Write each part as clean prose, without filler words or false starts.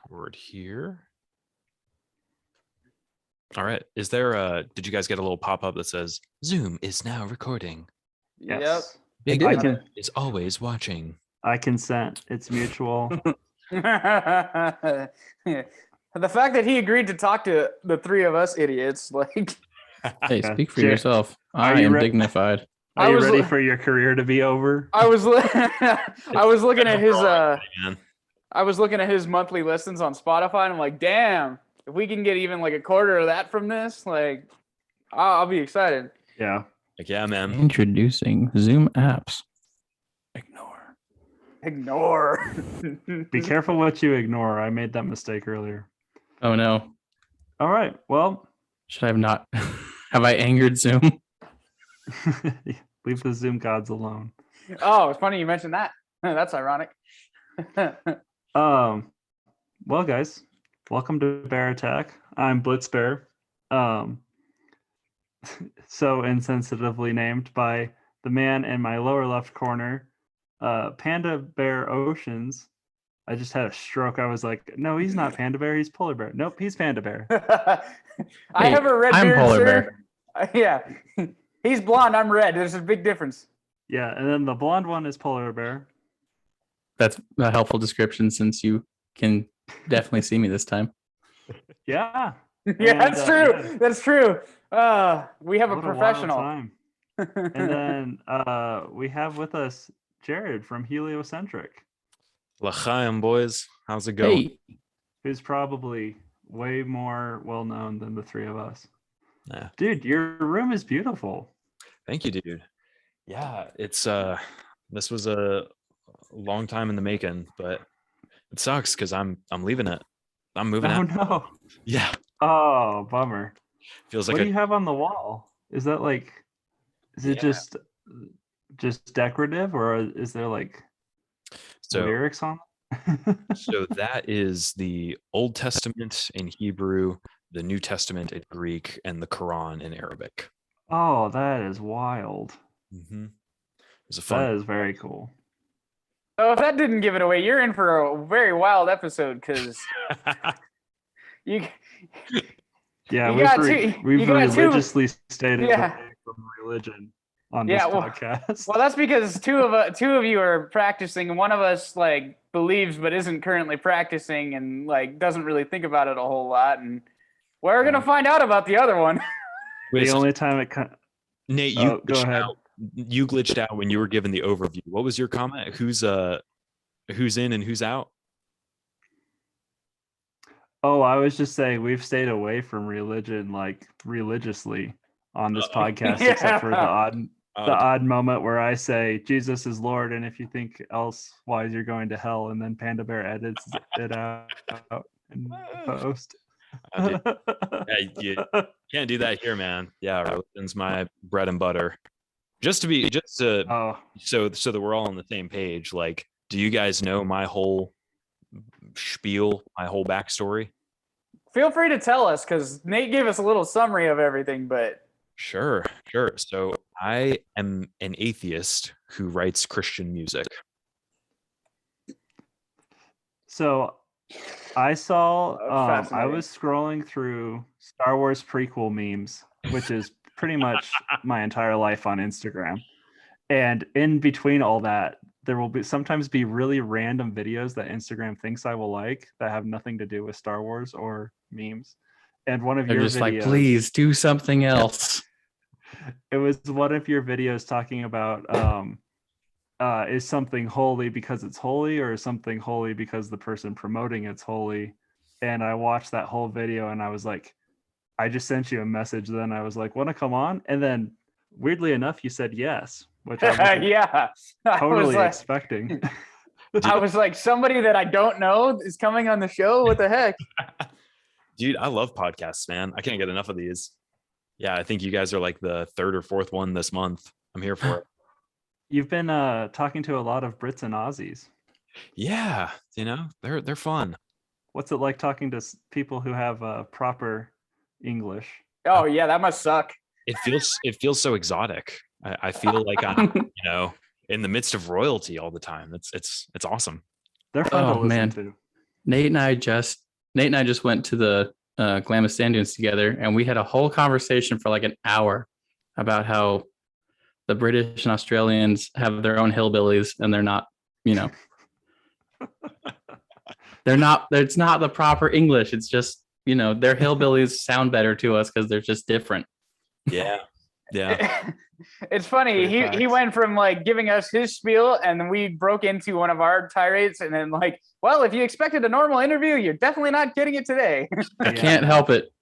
record here. All right. Is there did you guys get a little pop-up that says Zoom is now recording? Yes. Big I Brother is always watching. I consent. It's mutual. The fact that he agreed to talk to the three of us idiots, like, Hey, speak for Jer- yourself. are I you am re- dignified. Are you ready for your career to be over? I was looking at his Man. I was looking at his monthly listens on Spotify, and I'm like, damn, if we can get even like a quarter of that from this, like, I'll be excited. Yeah. Like, yeah, man. Introducing Zoom apps. Ignore. Be careful what you ignore. I made that mistake earlier. Oh no. All right. Well, Should I have not? Have I angered Zoom? leave the Zoom gods alone. Oh, it's funny you mentioned that. That's ironic. Well, guys, welcome to Bear Attack. I'm Blitz Bear. So insensitively named by the man in my lower left corner, Panda Bear Oceans. I just had a stroke. I was like, no, he's not Panda Bear. He's Polar Bear. Nope, he's Panda Bear. I have a red I'm beard, Polar sir. Bear. Yeah. He's blonde. I'm red. There's a big difference. Yeah, and then the blonde one is Polar Bear. That's a helpful description since you can definitely see me this time. Yeah. Yeah, And, that's true. yeah. That's true. We have a What wild professional. time. And then we have with us Jared from Heliocentric, L'chaim, boys. How's it going? Hey, who's probably way more well known than the three of us. Yeah. Dude, your room is beautiful. Thank you, dude. Yeah, it's this was a long time in the making, but it sucks because I'm leaving it. I'm moving Oh out. no. Yeah. Oh, bummer. Feels What like do you have on the wall? Is that like is it Yeah. just decorative, or is there like lyrics on it? So that is the Old Testament in Hebrew, the New Testament in Greek, and the Quran in Arabic. Oh, that is wild. Mm-hmm. It was a That fun. is very cool. So if that didn't give it away, you're in for a very wild episode because you. Yeah, You got two- we've you got two- religiously stayed Yeah. away from religion on Yeah, this well- podcast. Well, that's because two of you are practicing, and one of us like believes but isn't currently practicing, and like doesn't really think about it a whole lot. And we're gonna find out about the other one. Wait, the so only time it Nate, you Oh, go glitched ahead. out. You glitched out when you were given the overview. What was your comment? Who's in and who's out? Oh, I was just saying we've stayed away from religion like religiously on this podcast, except for the odd moment where I say Jesus is Lord, and if you think elsewise, you're going to hell, and then Panda Bear edits it out in post. Dude, you can't do that here, man. Yeah, religion's my bread and butter. So that we're all on the same page. Like, do you guys know my whole spiel, my whole backstory? Feel free to tell us because Nate gave us a little summary of everything, but Sure. So I am an atheist who writes Christian music. So I saw I fascinating. was scrolling through Star Wars prequel memes, which is pretty much my entire life on Instagram. And in between all that, there will sometimes be really random videos that Instagram thinks I will like that have nothing to do with Star Wars or memes. And one of they're your just videos, like, please do something else. it was one of your videos talking about is something holy because it's holy, or is something holy because the person promoting it's holy? And I watched that whole video and I was like, I just sent you a message. Then I was like, want to come on? And then weirdly enough, you said yes, which I wasn't yeah, totally I expecting. was like, somebody that I don't know is coming on the show. What the heck? Dude, I love podcasts, man. I can't get enough of these. Yeah, I think you guys are like the third or fourth one this month. I'm here for it. You've been talking to a lot of Brits and Aussies. Yeah, they're fun. What's it like talking to people who have proper English? Oh yeah, that must suck. It feels so exotic. I feel like I'm, in the midst of royalty all the time. It's awesome. They're fun to Oh, listen man. to. Nate and I just went to the Glamis Sand Dunes together, and we had a whole conversation for like an hour about how the British and Australians have their own hillbillies, and they're not, it's not the proper English. It's just, their hillbillies sound better to us because they're just different. Yeah. Yeah. It's funny. He went from like giving us his spiel, and then we broke into one of our tirades, and then like, well, if you expected a normal interview, you're definitely not getting it today. I can't help it.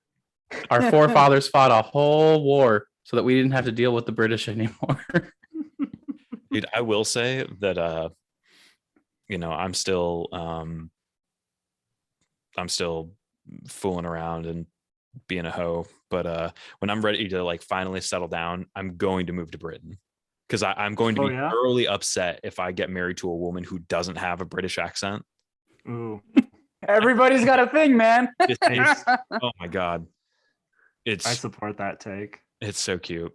Our forefathers fought a whole war so that we didn't have to deal with the British anymore. Dude, I will say that I'm still fooling around and being a hoe, but when I'm ready to like finally settle down, I'm going to move to Britain, because I'm going to be thoroughly upset if I get married to a woman who doesn't have a British accent. Ooh. Everybody's got a thing, man. Oh my god, I support that take. It's so cute.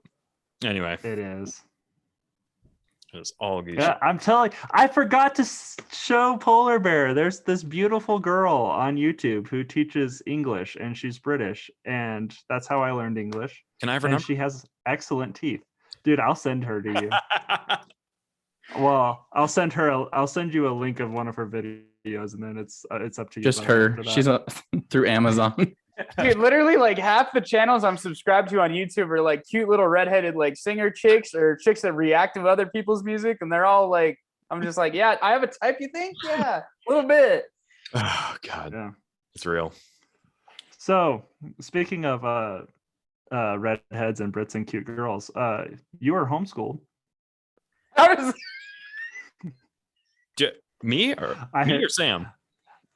Anyway, it is. It's all good. Yeah, I'm telling. I forgot to show Polar Bear. There's this beautiful girl on YouTube who teaches English, and she's British, and that's how I learned English. Can I have her number? She has excellent teeth, dude. I'll send her to you. Well, I'll send you a link of one of her videos, and then it's up to you. Just her. She's through Amazon. Dude, literally like half the channels I'm subscribed to on YouTube are like cute little redheaded like singer chicks or chicks that react to other people's music, and they're all like, I'm just like, yeah, I have a type, you think? Yeah, a little bit. Oh god, yeah, it's real. So speaking of redheads and Brits and cute girls, you were homeschooled. How does me or Sam?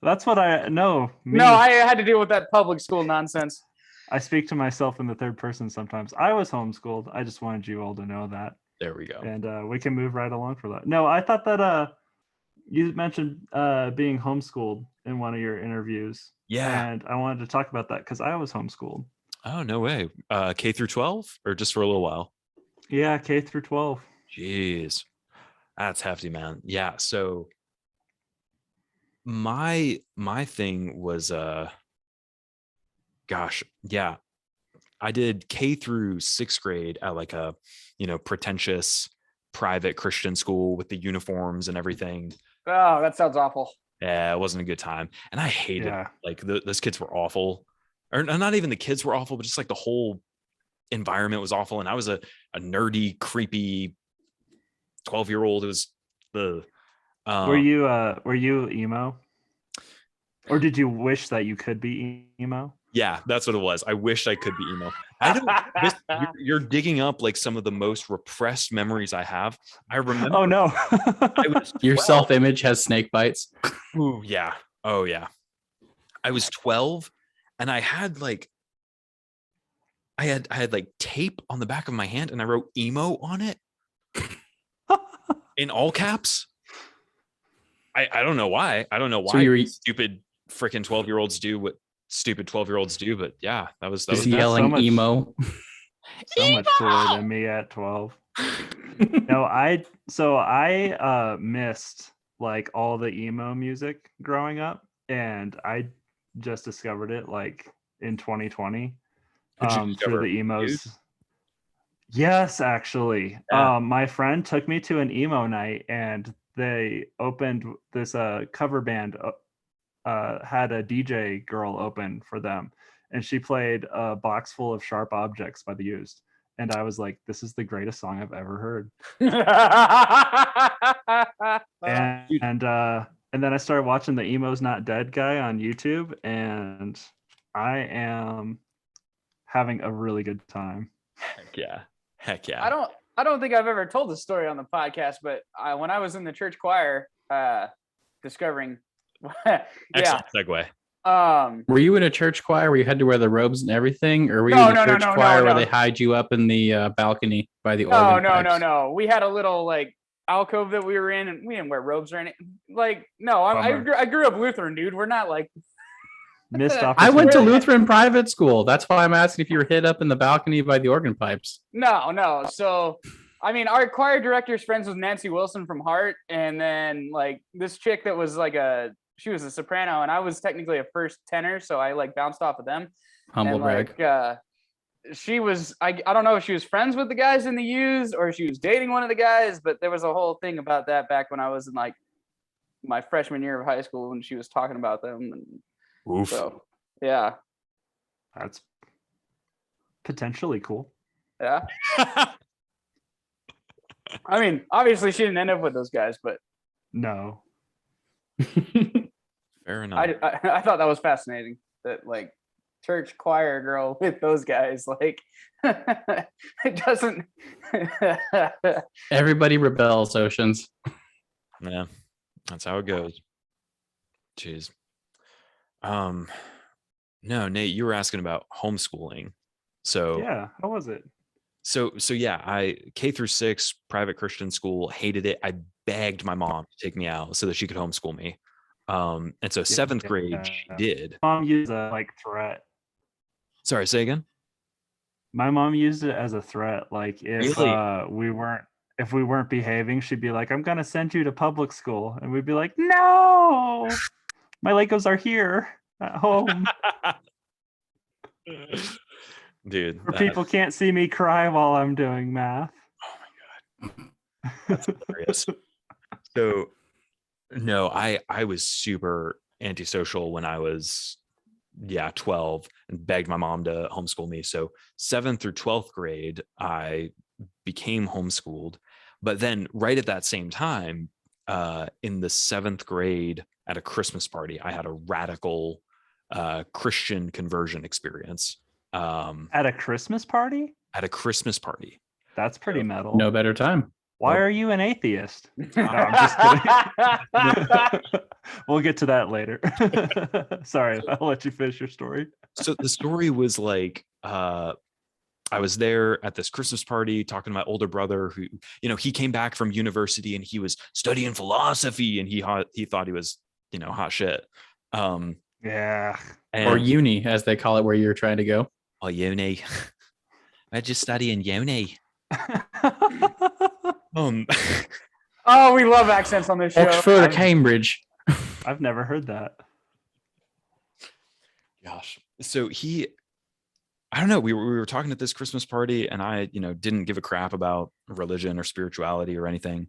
That's what I know. No, I had to deal with that public school nonsense. I speak to myself in the third person sometimes. I was homeschooled. I just wanted you all to know that. There we go. And we can move right along for that. No, I thought that you mentioned being homeschooled in one of your interviews. Yeah. And I wanted to talk about that because I was homeschooled. Oh, no way. K through 12 or just for a little while? Yeah, K through 12. Jeez. That's hefty, man. Yeah. So my thing was I did K through 6th grade at like a pretentious private Christian school with the uniforms and everything. Oh, that sounds awful. Yeah, it wasn't a good time, and I hated it. Like those kids were awful, or not even the kids were awful, but just like the whole environment was awful. And I was a nerdy, creepy 12-year-old. It was the were you emo, or did you wish that you could be emo? Yeah, that's what it was. I wished I could be emo. You're digging up like some of the most repressed memories I have. I remember. Oh no, your self-image has snake bites. Ooh, yeah. Oh yeah. I was 12, and I had like tape on the back of my hand, and I wrote emo on it in all caps. I don't know why. I don't know why. So stupid freaking 12-year-olds do what stupid 12-year-olds do, but yeah, that was yelling so much, emo. So much cooler than me at 12. No, I missed like all the emo music growing up, and I just discovered it like in 2020 through the emos. Dude? Yes, actually. Yeah. My friend took me to an emo night, and they opened this cover band had a DJ girl open for them, and she played A Box Full of Sharp Objects by The Used, and I was like, this is the greatest song I've ever heard. and then I started watching the Emo's Not Dead guy on YouTube, and I am having a really good time. Heck yeah. I don't think I've ever told this story on the podcast, but when I was in the church choir, discovering Excellent segue. Were you in a church choir where you had to wear the robes and everything, or were you in a church choir where they hide you up in the balcony by the organ pipes? No. We had a little like alcove that we were in, and we didn't wear robes or anything. Like, no, I grew up Lutheran, dude. We're not like missed opportunity. I went to Lutheran private school. That's why I'm asking if you were hid up in the balcony by the organ pipes. No. So, I mean, our choir director's friends with Nancy Wilson from Heart, and then like this chick that was like a she was a soprano, and I was technically a first tenor, so I like bounced off of them. Humble brag. Like, she was, I don't know if she was friends with the guys in the U's or she was dating one of the guys, but there was a whole thing about that back when I was in like my freshman year of high school when she was talking about them. And Oof. so, yeah. That's potentially cool. Yeah. I mean, obviously she didn't end up with those guys, but No. Fair enough. I thought that was fascinating that like church choir girl with those guys, like it doesn't. Everybody rebels, Oceans. Yeah, that's how it goes. Jeez. No, Nate, you were asking about homeschooling. So Yeah, how was it? So yeah, I K-6 private Christian school, hated it. I begged my mom to take me out so that she could homeschool me. And so seventh grade she did. Mom used a like threat. Sorry, say again. My mom used it as a threat. Like if Really? if we weren't behaving, she'd be like, "I'm gonna send you to public school," and we'd be like, "No, my Legos are here at home." Dude, Where people can't see me cry while I'm doing math. Oh my god, that's hilarious. So, no, I was super antisocial when I was 12 and begged my mom to homeschool me. So 7th through 12th grade, I became homeschooled. But then right at that same time, in the 7th grade at a Christmas party, I had a radical Christian conversion experience. At a Christmas party? At a Christmas party. That's pretty metal. No better time. Why are you an atheist? No, I'm just kidding. We'll get to that later. Sorry, I'll let you finish your story. So the story was like, I was there at this Christmas party talking to my older brother who, he came back from university and he was studying philosophy and he thought he was, hot shit. Yeah. Or uni, as they call it, where you're trying to go. Oh, uni. I just study in uni. Oh, we love accents on this show. Oxford or Cambridge. I've never heard that. Gosh. So I don't know. We were talking at this Christmas party and I, didn't give a crap about religion or spirituality or anything.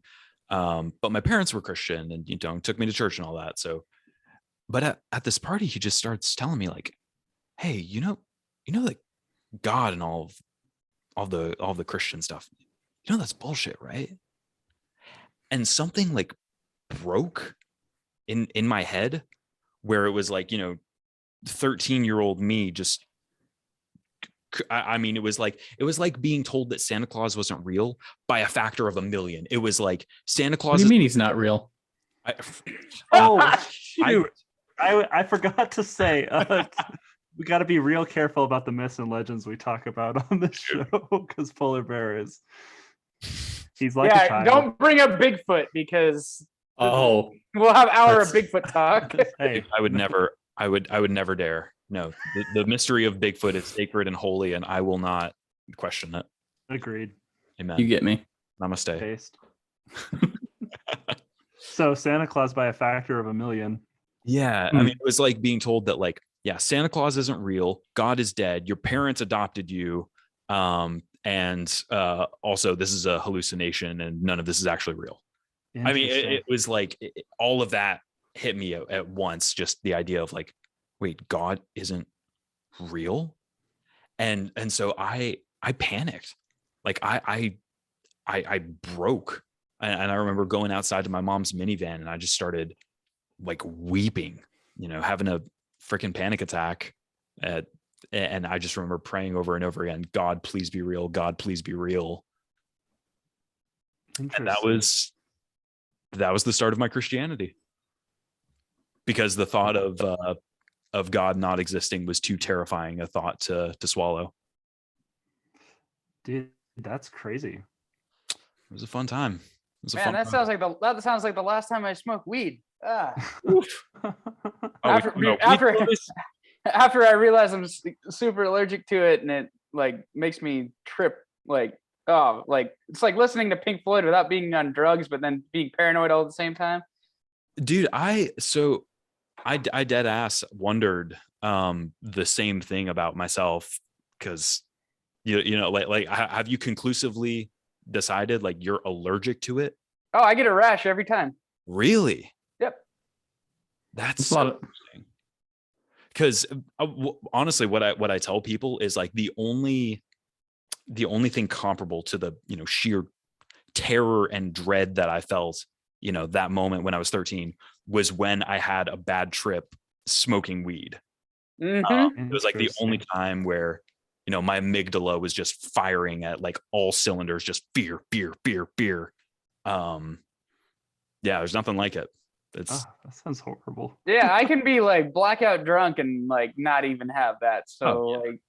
But my parents were Christian and, took me to church and all that. So, but at this party, he just starts telling me like, hey, like God and all the Christian stuff, that's bullshit, right? And something like broke in my head where it was like, 13-year-old me just, I mean, it was like being told that Santa Claus wasn't real by a factor of 1,000,000. It was like Santa Claus. What do you mean he's not real? Shoot. I forgot to say, we got to be real careful about the myths and legends we talk about on this show because Polar Bear he's like a child. Don't bring up Bigfoot because we'll have hour of Bigfoot talk. Hey, I would never dare. No, the mystery of Bigfoot is sacred and holy, and I will not question it. Agreed. Amen. You get me. Namaste. Based. So Santa Claus by a factor of 1,000,000. Yeah, I mean, it was like being told that, like, yeah, Santa Claus isn't real. God is dead. Your parents adopted you, and also this is a hallucination, and none of this is actually real. I mean, it was like all of that hit me at once. Just the idea of like, wait, God isn't real, and so I panicked, like I broke, and I remember going outside to my mom's minivan, and I just started like weeping, having a freaking panic attack, and I just remember praying over and over again, God, please be real. God, please be real. And that was the start of my Christianity, because the thought of God not existing was too terrifying a thought to swallow. Dude, that's crazy. It was a fun time. That sounds like the last time I smoked weed. After I realized I'm super allergic to it, and it like makes me trip, like it's like listening to Pink Floyd without being on drugs, but then being paranoid all at the same time. Dude, so I dead ass wondered the same thing about myself, because you know, like have you conclusively decided like you're allergic to it? Oh, I get a rash every time. Really? Yep. That's a lot so of interesting. Because honestly, what I tell people is like the only thing comparable to the, you know, sheer terror and dread that I felt, you know, that moment when I was 13 was when I had a bad trip smoking weed. It was like the only time where, you know, my amygdala was just firing at like all cylinders, just fear. Yeah, there's nothing like it. It's that sounds horrible. Yeah, I can be like blackout drunk and like not even have that. So like,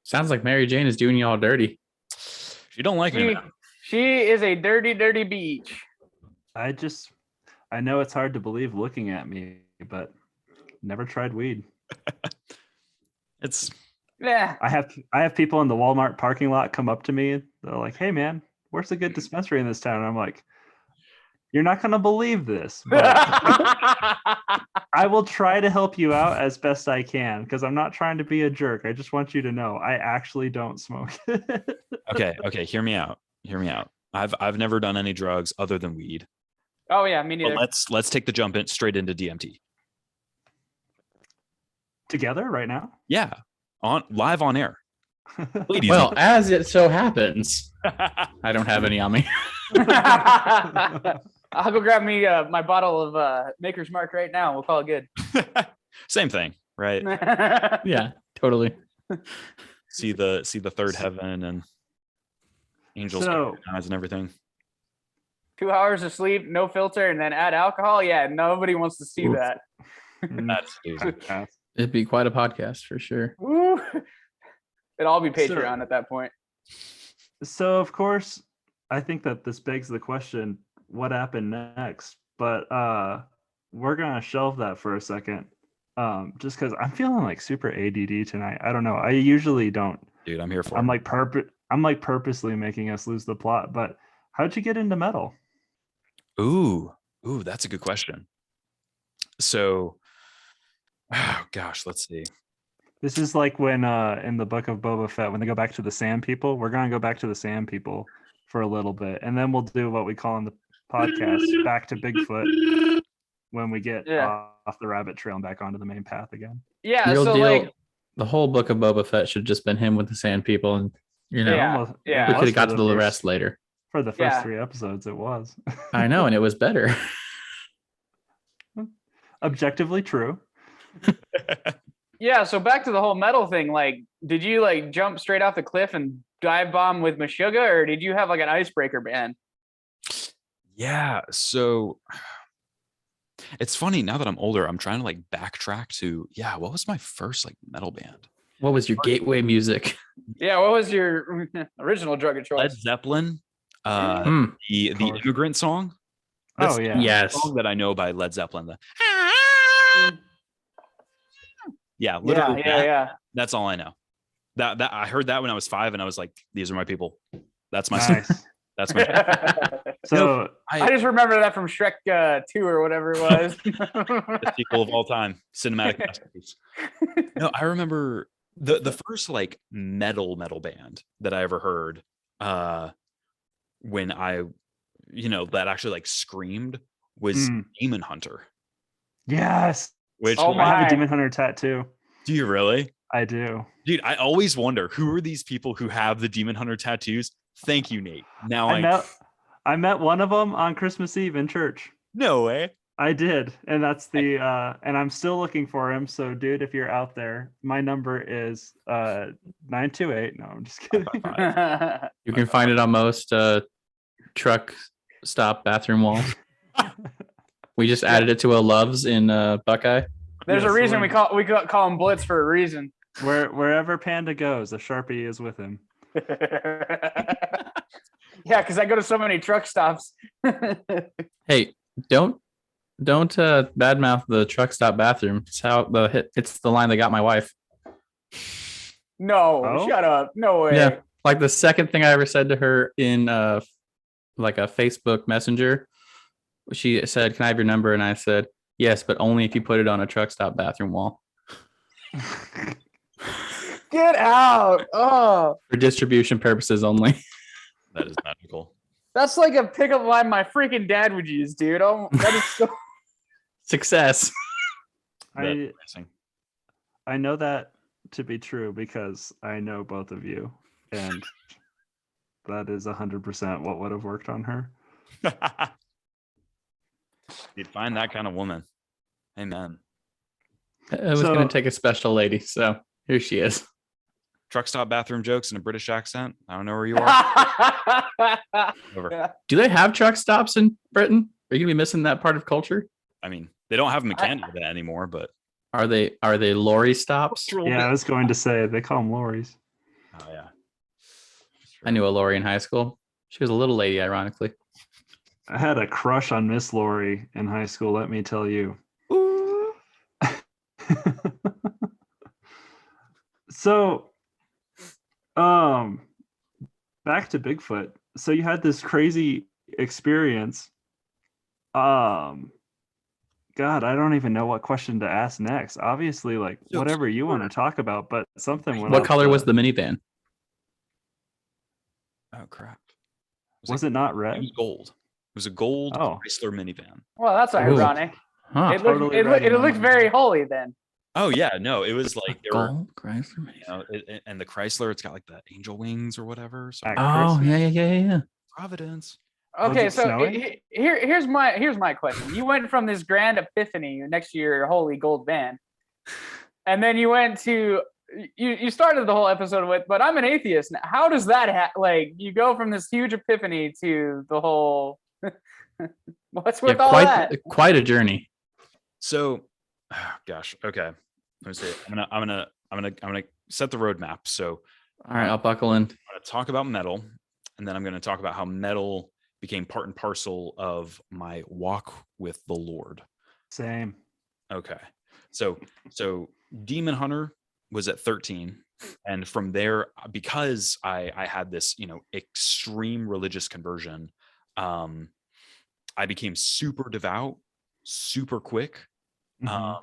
sounds like Mary Jane is doing you all dirty. She don't like me, man. She is a dirty, dirty beach. I know it's hard to believe looking at me, but never tried weed. It's Yeah. I have people in the Walmart parking lot come up to me and they're like, "Hey man, where's a good dispensary in this town?" And I'm like, "You're not gonna believe this, but I will try to help you out as best I can because I'm not trying to be a jerk. I just want you to know I actually don't smoke." okay. Hear me out. I've never done any drugs other than weed. Oh yeah, me neither. But let's take the jump in straight into DMT. Together right now? Yeah, live on air. Well, as it so happens, I don't have any on me. I'll go grab me my bottle of Maker's Mark right now. We'll call it good. Same thing, right? Yeah, totally. See the third heaven and angels eyes and everything. 2 hours of sleep, no filter, and then add alcohol. Yeah, nobody wants to see that. That's easy. It'd be quite a podcast for sure. Woo. It'd all be Patreon at that point. So of course, I think that this begs the question, what happened next? But we're gonna shelve that for a second. Just because I'm feeling like super ADD tonight. I don't know. I usually don't. Dude, I'm here for it. I'm like purposely making us lose the plot. But how'd you get into metal? Ooh, that's a good question. So, oh gosh, let's see. This is like when in the book of Boba Fett, when they go back to the Sand People. We're gonna go back to the Sand People for a little bit, and then we'll do what we call in the podcast back to Bigfoot when we get off the rabbit trail and back onto the main path again. Yeah, Real so deal, like the whole book of Boba Fett should just been him with the Sand People, and you know, we could have got to the rest later. For the first 3 episodes, it was. I know, and it was better. Objectively true. Yeah, so back to the whole metal thing. Like, did you like jump straight off the cliff and dive bomb with Meshuggah, or did you have like an icebreaker band? Yeah, so it's funny now that I'm older, I'm trying to like backtrack to what was my first like metal band? What was your gateway music? Yeah, what was your original drug of choice? Led Zeppelin, the Immigrant Song. That's yes, the song that I know by Led Zeppelin. Literally that's all I know. That I heard that when I was 5 and I was like, these are my people. That's my nice. That's my so I just remember that from Shrek 2 or whatever it was. the sequel of all time, cinematic masterpiece. No, I remember the first like metal band that I ever heard when I that actually like screamed was Demon Hunter. Yes. Which I have a Demon Hunter tattoo. Do you really? I do. Dude, I always wonder who are these people who have the Demon Hunter tattoos? Thank you, Nate. Now I met one of them on Christmas Eve in church. No way. I did. And that's the and I'm still looking for him. So dude, if you're out there, my number is 928. No, I'm just kidding. You can find it on most truck stop bathroom walls. We just added it to a Loves in Buckeye. There's a reason we call him Blitz for a reason. Wherever Panda goes, a Sharpie is with him. Yeah, because I go to so many truck stops. Hey, don't badmouth the truck stop bathroom. It's how it's the line that got my wife. No, shut up. No way. Yeah, like the second thing I ever said to her in like a Facebook Messenger, she said, "Can I have your number?" And I said, Yes, but only if you put it on a truck stop bathroom wall Get out! Oh, for distribution purposes only. That is magical. that's like a pickup line my freaking dad would use, dude. Oh, that is so. Success. I know that to be true because I know both of you, and that is 100% what would have worked on her. You'd find that kind of woman. Amen. It was going to take a special lady, so here she is. Truck stop bathroom jokes in a British accent. I don't know where you are. Over. Do they have truck stops in Britain? Are you going to be missing that part of culture? I mean, they don't have them in Canada anymore, but are they lorry stops? Yeah, I was going to say they call them lorries. Oh yeah. I knew a lorry in high school. She was a little lady, ironically. I had a crush on Miss Lori in high school, let me tell you. So, back to Bigfoot. So you had this crazy experience. God, I don't even know what question to ask next. Obviously, like whatever you want to talk about, but something went. What color was the minivan? Oh crap! Was it not red? It was gold. It was a gold Chrysler minivan. Well, that's ironic. Huh. It looked very holy then. Oh yeah, no, it was like there gold Chrysler, and the Chrysler, it's got like the angel wings or whatever. So yeah. Providence. Okay, so here's my question. You went from this grand epiphany next to your holy gold van, and then you went to you started the whole episode with, but I'm an atheist. Now, how does that like you go from this huge epiphany to the whole? What's with all that? Quite a journey. So, gosh, okay. Let me see. I'm gonna set the roadmap. So, all right, I'll buckle in. I'm gonna talk about metal, and then I'm gonna talk about how metal became part and parcel of my walk with the Lord. Same. Okay. So Demon Hunter was at 13. And from there, because I had this, extreme religious conversion, I became super devout, super quick. Mm-hmm.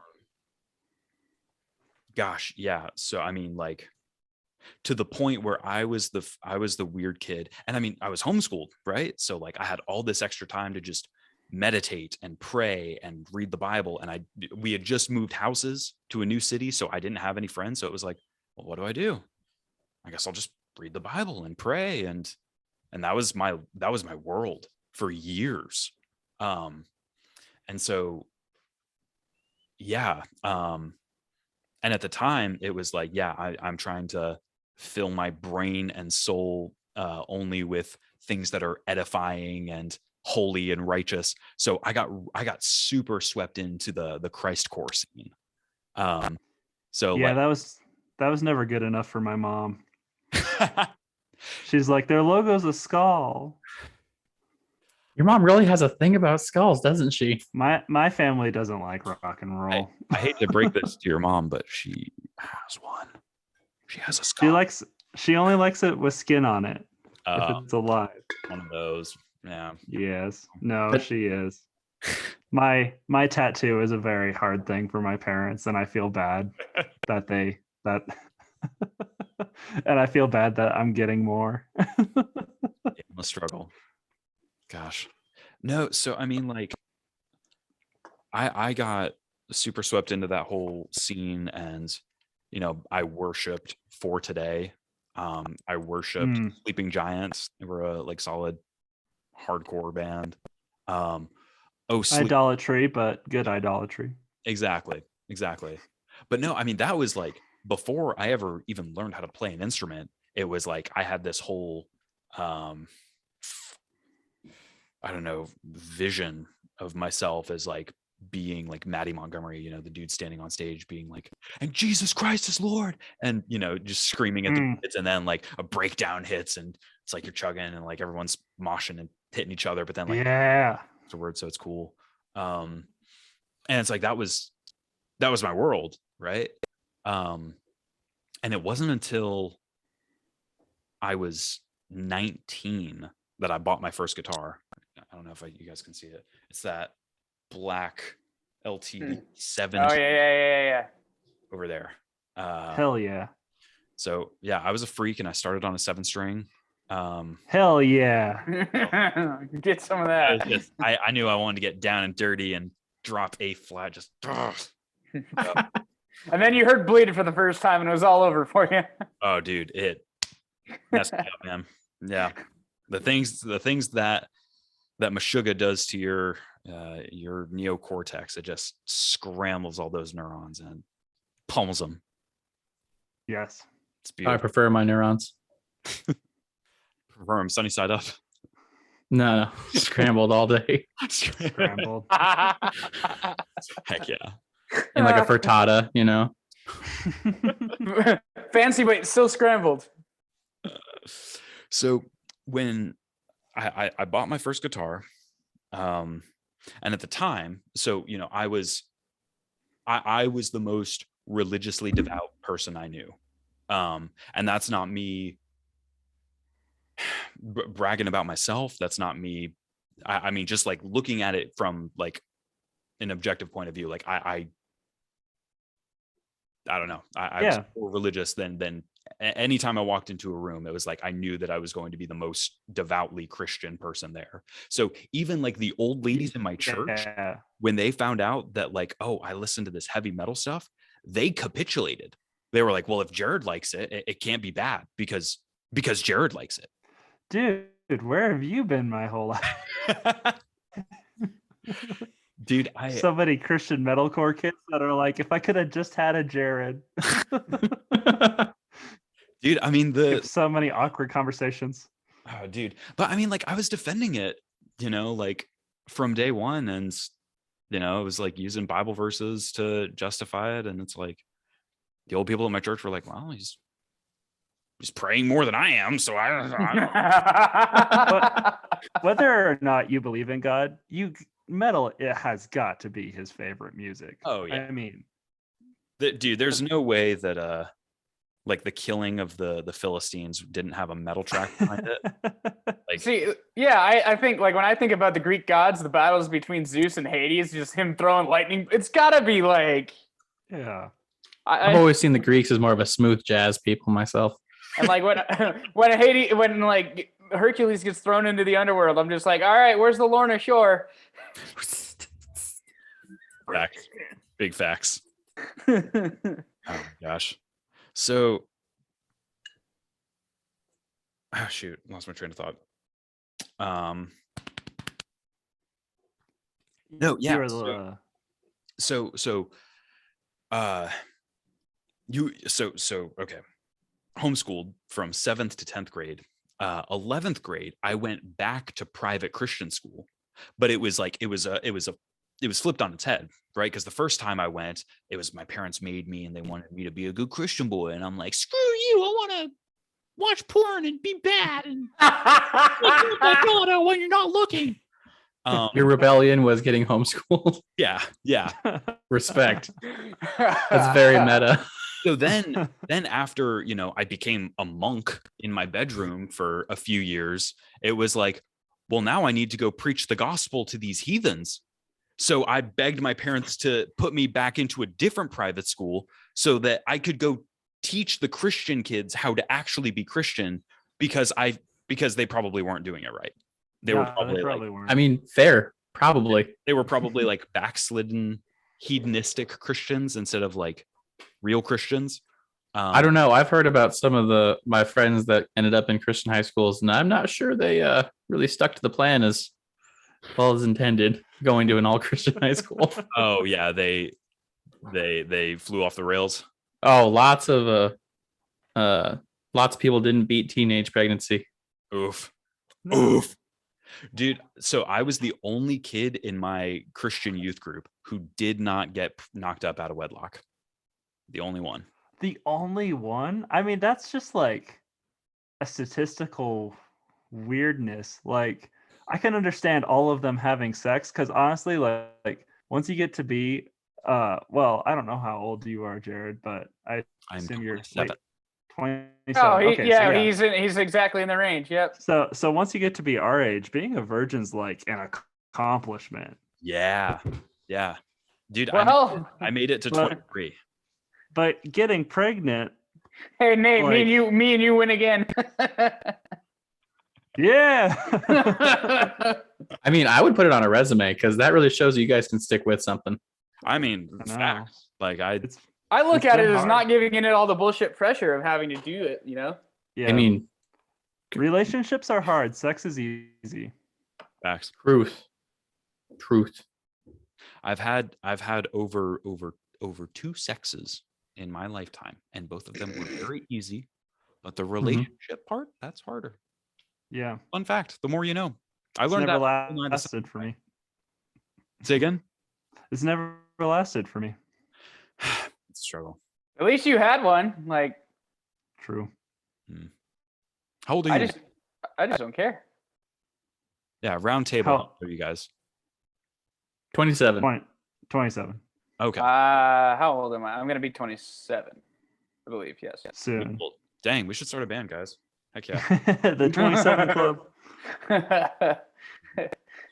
Gosh, yeah. So, I mean, like, to the point where I was the weird kid. And I mean, I was homeschooled, right? So like I had all this extra time to just meditate and pray and read the Bible. And we had just moved houses to a new city. So I didn't have any friends. So it was like, well, what do I do? I guess I'll just read the Bible and pray. And that was my world for years. And so, yeah. And at the time it was like, yeah, I'm trying to fill my brain and soul only with things that are edifying and holy and righteous. So I got super swept into the Christ core scene. So yeah, like, that was never good enough for my mom. She's like, their logo's a skull. Your mom really has a thing about skulls, doesn't she? My family doesn't like rock and roll. I hate to break this to your mom, but she has one. She has a skull. She only likes it with skin on it. If it's alive. One of those. Yeah. Yes. No, she is. My tattoo is a very hard thing for my parents, and I feel bad that and I feel bad that I'm getting more. The struggle. Gosh. No, so I mean, like, I got super swept into that whole scene, and I worshipped For Today. I worshipped Sleeping Giants. They were a like solid hardcore band. Idolatry, but good idolatry. Exactly. But no, I mean, that was like before I ever even learned how to play an instrument. It was like I had this whole I don't know, vision of myself as like being like Maddie Montgomery, the dude standing on stage being like, and Jesus Christ is Lord, and just screaming at the kids, and then like a breakdown hits, and it's like you're chugging and like everyone's moshing and hitting each other, but then like it's a word, so it's cool. And it's like that was my world, right? And it wasn't until I was 19 that I bought my first guitar. I don't know if you guys can see it. It's that black LTD 7 Oh yeah. over there. Hell yeah. So yeah, I was a freak and I started on a 7-string. Hell yeah. Get some of that. I knew I wanted to get down and dirty and drop A flat. Just And then you heard bleed for the first time and it was all over for you. oh, dude, it messed me up, man. Yeah, the things that Meshuggah does to your neocortex, it just scrambles all those neurons and pummels them. Yes. It's I beautiful. prefer my neurons. Prefer them sunny side up. No, scrambled all day Scrambled. Heck yeah. in like a frittata, you know. Fancy, but still scrambled. So when I bought my first guitar, and at the time, so you know, I was the most religiously devout person I knew, and that's not me bragging about myself. That's not me. I mean, just like looking at it from like an objective point of view, like I don't know. I was more religious than anytime I walked into a room. It was like I knew that I was going to be the most devoutly Christian person there. So even like the old ladies in my church, when they found out that like, oh, I listened to this heavy metal stuff, they capitulated. They were like, well, if Jared likes it, it can't be bad because Jared likes it. Dude, where have you been my whole life? Dude, so many Christian metalcore kids that are like, if I could have just had a Jared. Dude, I mean so many awkward conversations. Oh, dude. But I mean, like I was defending it, you know, like from day one, and you know, it was like using Bible verses to justify it. And it's like the old people in my church were like, well, he's praying more than I am, so I don't Whether or not you believe in God, metal, it has got to be his favorite music. Oh yeah. I mean, dude, there's no way that like the killing of the Philistines didn't have a metal track behind it. Like, see, yeah, I think like when I think about the Greek gods, the battles between Zeus and Hades, just him throwing lightning, it's gotta be like, yeah. I've always seen the Greeks as more of a smooth jazz people myself. And like when like Hercules gets thrown into the underworld, I'm just like, all right, where's the Lorna Shore? Facts. Big facts. Oh my gosh. So, oh shoot, lost my train of thought. No, yeah. So, okay. Homeschooled from 7th to 10th grade. 11th grade, I went back to private Christian school, but it was flipped on its head, right? Because the first time I went, it was my parents made me and they wanted me to be a good Christian boy. And I'm like, screw you. I want to watch porn and be bad and when you're not looking. Your rebellion was getting homeschooled. Yeah. Respect. That's very meta. So then after, you know, I became a monk in my bedroom for a few years, it was like, well, now I need to go preach the gospel to these heathens. So I begged my parents to put me back into a different private school so that I could go teach the Christian kids how to actually be Christian because they probably weren't doing it right. They probably weren't. I mean, fair, probably. They were probably like backslidden hedonistic Christians instead of like real Christians. I don't know. I've heard about some of my friends that ended up in Christian high schools, and I'm not sure they really stuck to the plan as well as intended, going to an all Christian high school. Oh yeah, they flew off the rails. Oh, lots of people didn't beat teenage pregnancy. Oof. Oof. Dude, so I was the only kid in my Christian youth group who did not get knocked up out of wedlock. The only one. The only one? I mean, that's just like a statistical weirdness. Like, I can understand all of them having sex because honestly, like once you get to be, well, I don't know how old you are, Jared, but I assume you're 27. Oh, he's exactly in the range. Yep. So once you get to be our age, being a virgin's like an accomplishment. Yeah. Dude, Well, I made it to Well- 23. But getting pregnant, hey Nate, like- me and you win again. yeah. I mean, I would put it on a resume because that really shows you guys can stick with something. I mean, I know. facts. Like It's I look It's at it been as hard. not giving it all the bullshit pressure of having to do it, you know? yeah. I mean, relationships are hard. Sex is easy. facts. truth. I've had over 2 sexes in my lifetime, and both of them were very easy. But the relationship part, that's harder. Yeah. Fun fact: the more you know. I It's learned never that. lasted for me. Say again. It's never lasted for me. It's a struggle. At least you had one. Like, True. How old are you? I just don't care. Yeah, round table. How old are you guys? 27. 27. Okay. How old am I? I'm gonna be 27, I believe. Yes. Soon. Well, dang, we should start a band, guys. Heck yeah. The 27 Club.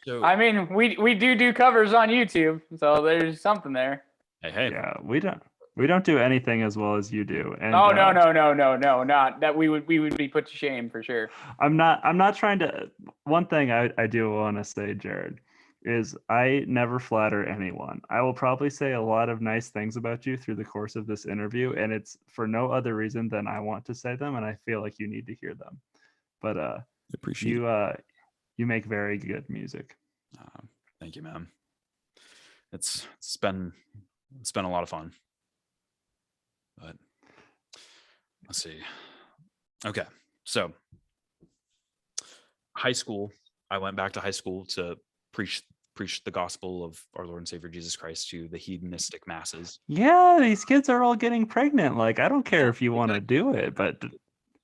So, I mean, we do covers on YouTube, so there's something there. hey. Yeah, we don't do anything as well as you do. And Oh no, not that we would be put to shame for sure. I'm not trying to. One thing I do want to say, Jared, is I never flatter anyone. I will probably say a lot of nice things about you through the course of this interview, and it's for no other reason than I want to say them, and I feel like you need to hear them. But Appreciate you make very good music. Thank you, man. It's been a lot of fun. But let's see. Okay, so high school. I went back to high school to preach the gospel of our Lord and Savior Jesus Christ to the hedonistic masses. Yeah, these kids are all getting pregnant. Like, I don't care if you want to do it, but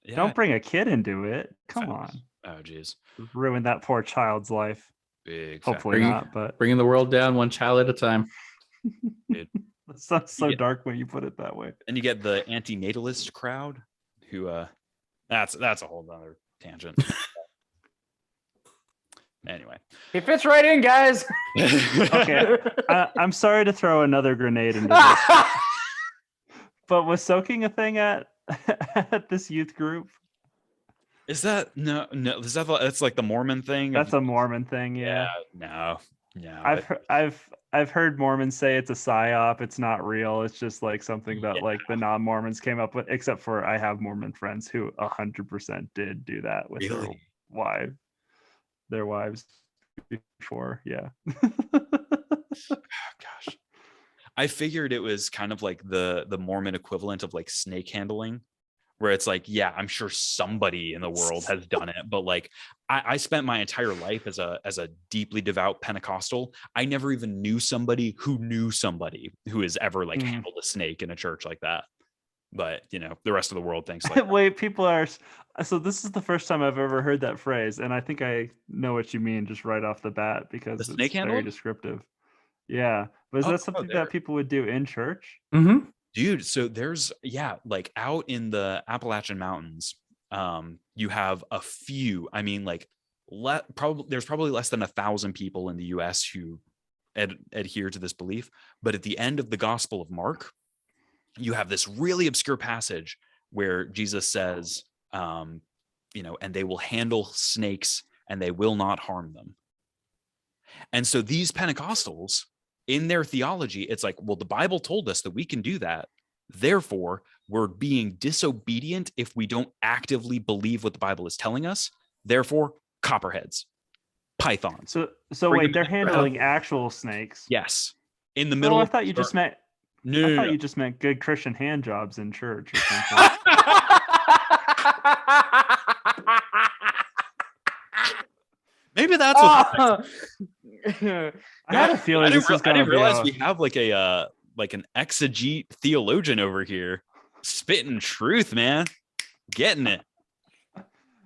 Yeah. don't bring a kid into it. Come on. Oh, geez. Ruin that poor child's life. Big. Hopefully Bring- not, but Bringing the world down one child at a time. that sounds so Yeah. dark when you put it that way. And you get the antinatalist crowd who that's a whole other tangent. Anyway. He fits right in, guys. Okay. I'm sorry to throw another grenade into this, but was soaking a thing at this youth group? Is that no? Is that that's like the Mormon thing? That's a Mormon thing, yeah. No. I've heard Mormons say it's a psyop. It's not real. It's just like something that like the non-Mormons came up with. Except for I have Mormon friends who 100% did do that with their wives before. Yeah. Gosh, I figured it was kind of like the Mormon equivalent of like snake handling, where it's like, yeah, I'm sure somebody in the world has done it, but like I spent my entire life as a deeply devout Pentecostal. I never even knew somebody who has ever like handled a snake in a church like that. But you know, the rest of the world thinks like Wait, people are so this is the first time I've ever heard that phrase, and I think I know what you mean just right off the bat because it's snake very handling? descriptive. Yeah, but is that something that people would do in church? Mm-hmm. Dude, so there's like out in the Appalachian Mountains, you have a few. I mean, like there's probably less than 1,000 people in the U.S. who adhere to this belief. But at the end of the Gospel of Mark, you have this really obscure passage where Jesus says, and they will handle snakes and they will not harm them. And so these Pentecostals, in their theology, it's like, well, the Bible told us that we can do that. Therefore, we're being disobedient if we don't actively believe what the Bible is telling us. Therefore, copperheads, pythons. So wait, they're handling actual snakes. Yes. In the middle. I thought you just meant. No, I thought you just meant good Christian hand jobs in church or something. Maybe that's what. I had a feeling I didn't realize be we have like an exegete theologian over here, spitting truth, man, getting it.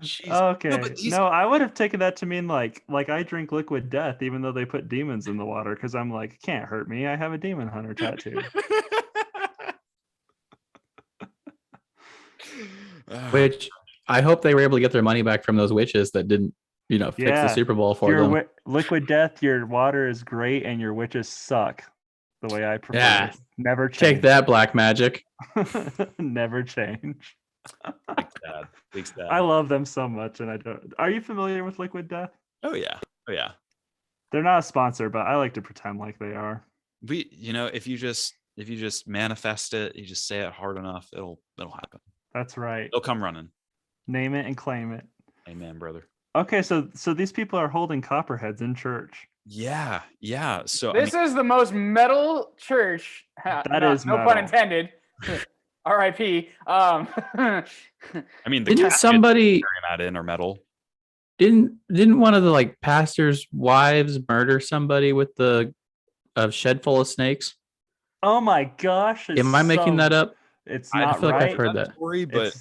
Jeez. Okay. No, I would have taken that to mean like I drink liquid death, even though they put demons in the water, because I'm like, it can't hurt me. I have a demon hunter tattoo. Which I hope they were able to get their money back from those witches that didn't, fix the Super Bowl for them. Liquid death, your water is great, and your witches suck. the way I prefer. Yeah. Never change. Take that, black magic. Never change. Big stab. I love them so much, and I don't. Are you familiar with Liquid Death? Oh yeah. They're not a sponsor, but I like to pretend like they are. If you just manifest it, you just say it hard enough, it'll happen. That's right. It'll come running. Name it and claim it. Amen, brother. Okay, so these people are holding copperheads in church. Yeah. So This is the most metal church. That is no metal. pun intended. R.I.P. I mean, the Didn't somebody that in or metal. didn't one of the like pastor's wives murder somebody with a shed full of snakes? Oh my gosh! Am I making that up? It's I not feel like right. I've heard that. Story, but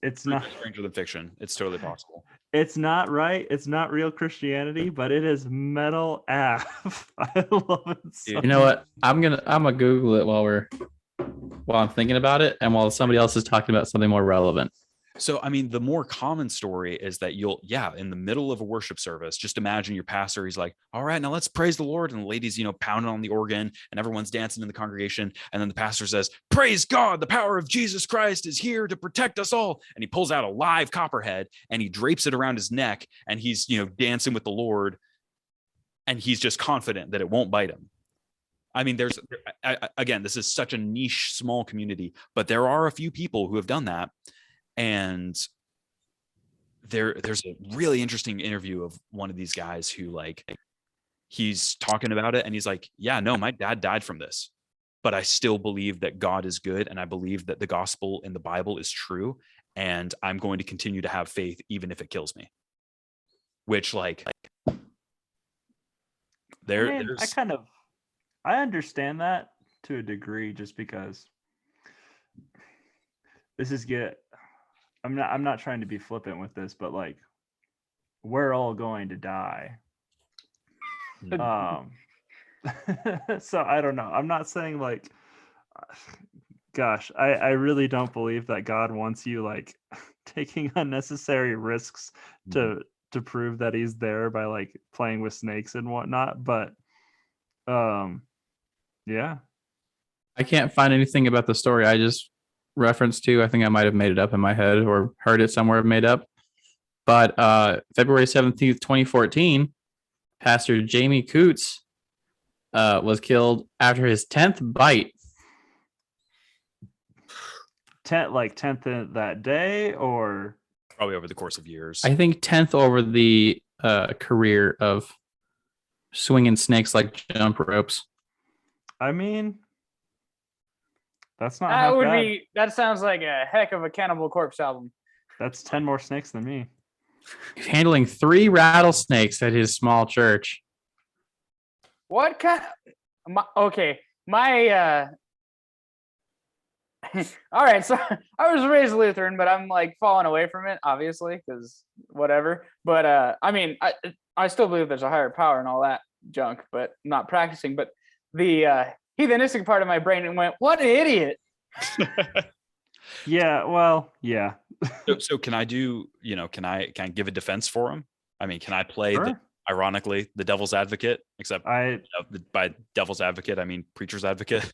it's not stranger than fiction. It's totally possible. It's not right. It's not real Christianity, but it is metal AF. I love it so You know what? I'm gonna Google it while I'm thinking about it, and while somebody else is talking about something more relevant. So, I mean, the more common story is that in the middle of a worship service, just imagine your pastor, he's like, all right, now let's praise the Lord. And the ladies, pounding on the organ and everyone's dancing in the congregation. And then the pastor says, praise God, the power of Jesus Christ is here to protect us all. And he pulls out a live copperhead and he drapes it around his neck and he's, dancing with the Lord. And he's just confident that it won't bite him. I mean, again, this is such a niche, small community, but there are a few people who have done that. And there's a really interesting interview of one of these guys who he's talking about it and he's like, yeah, no, my dad died from this, but I still believe that God is good. And I believe that the gospel in the Bible is true. And I'm going to continue to have faith, even if it kills me, which I understand that to a degree, just because I'm not trying to be flippant with this, but we're all going to die. So I don't know. I'm not saying gosh, I really don't believe that God wants you taking unnecessary risks to prove that he's there by playing with snakes and whatnot. But yeah. I can't find anything about the story I just referenced to. I think I might have made it up in my head or heard it somewhere made up. But February 17th, 2014, Pastor Jamie Coots was killed after his 10th bite. 10th that day, or probably over the course of years. I think 10th over the career of swinging snakes like jump ropes. I mean, that's not that would bad. be. That sounds like a heck of a Cannibal Corpse album. That's 10 more snakes than me. He's handling 3 rattlesnakes at his small church. What kind? All right, so I was raised Lutheran, but I'm falling away from it, obviously, because whatever. But I mean, I still believe there's a higher power and all that junk, but I'm not practicing. But the heathenistic part of my brain went, "What an idiot!" Yeah, well, yeah. So can I do? Can I give a defense for him? I mean, can I play Sure. Ironically the devil's advocate? Except by devil's advocate, I mean preacher's advocate.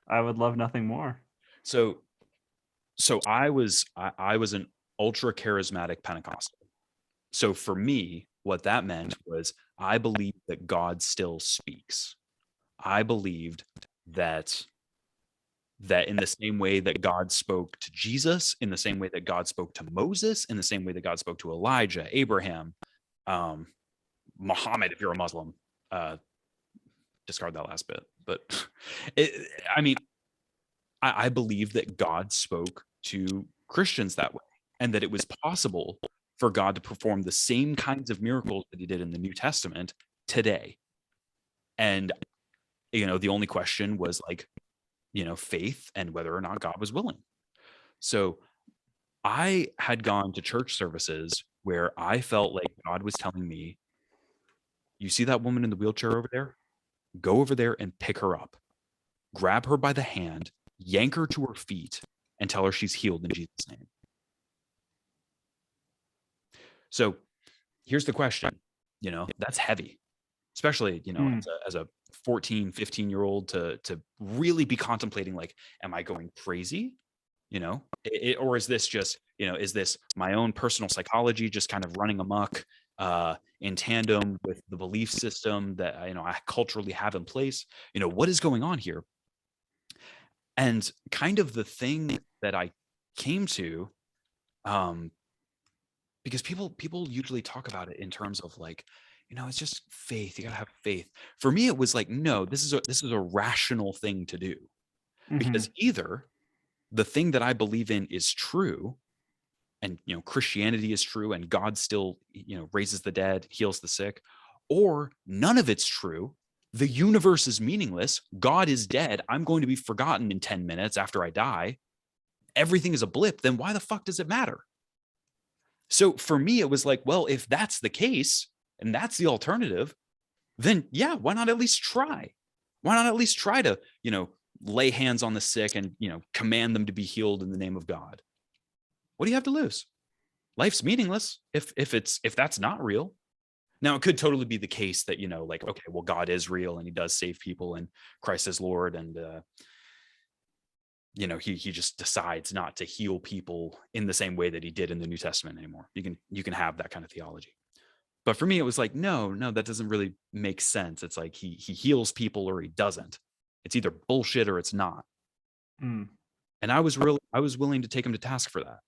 I would love nothing more. So I was an ultra charismatic Pentecostal. So for me, what that meant was I believed that God still speaks. I believed that in the same way that God spoke to Jesus, in the same way that God spoke to Moses, in the same way that God spoke to Elijah, Abraham, Muhammad, if you're a Muslim, discard that last bit. But I believe that God spoke to Christians that way, and that it was possible for God to perform the same kinds of miracles that he did in the New Testament today. And, the only question was faith and whether or not God was willing. So I had gone to church services where I felt like God was telling me, you see that woman in the wheelchair over there? Go over there and pick her up, grab her by the hand, yank her to her feet, and tell her she's healed in Jesus' name. So here's the question, that's heavy, especially, as 14, 15-year-old to really be contemplating, like, am I going crazy? Or is this just, is this my own personal psychology just kind of running amok in tandem with the belief system that I culturally have in place? What is going on here? And kind of the thing that I came to, because people usually talk about it in terms of like, it's just faith. You gotta have faith. For me, it was like, no, this is a rational thing to do, because either the thing that I believe in is true, and Christianity is true, and God still raises the dead, heals the sick, or none of it's true. The universe is meaningless. God is dead. I'm going to be forgotten in 10 minutes after I die. Everything is a blip. Then why the fuck does it matter? So for me, it was like, well, if that's the case and that's the alternative, then yeah, why not at least try? Why not at least try to, lay hands on the sick and, command them to be healed in the name of God? What do you have to lose? Life's meaningless if that's not real. Now, it could totally be the case that, like, okay, well, God is real and he does save people and Christ is Lord. And, he just decides not to heal people in the same way that he did in the New Testament anymore. You can have that kind of theology. But for me, it was like, no, that doesn't really make sense. It's like he heals people or he doesn't. It's either bullshit or it's not. And I was willing to take him to task for that.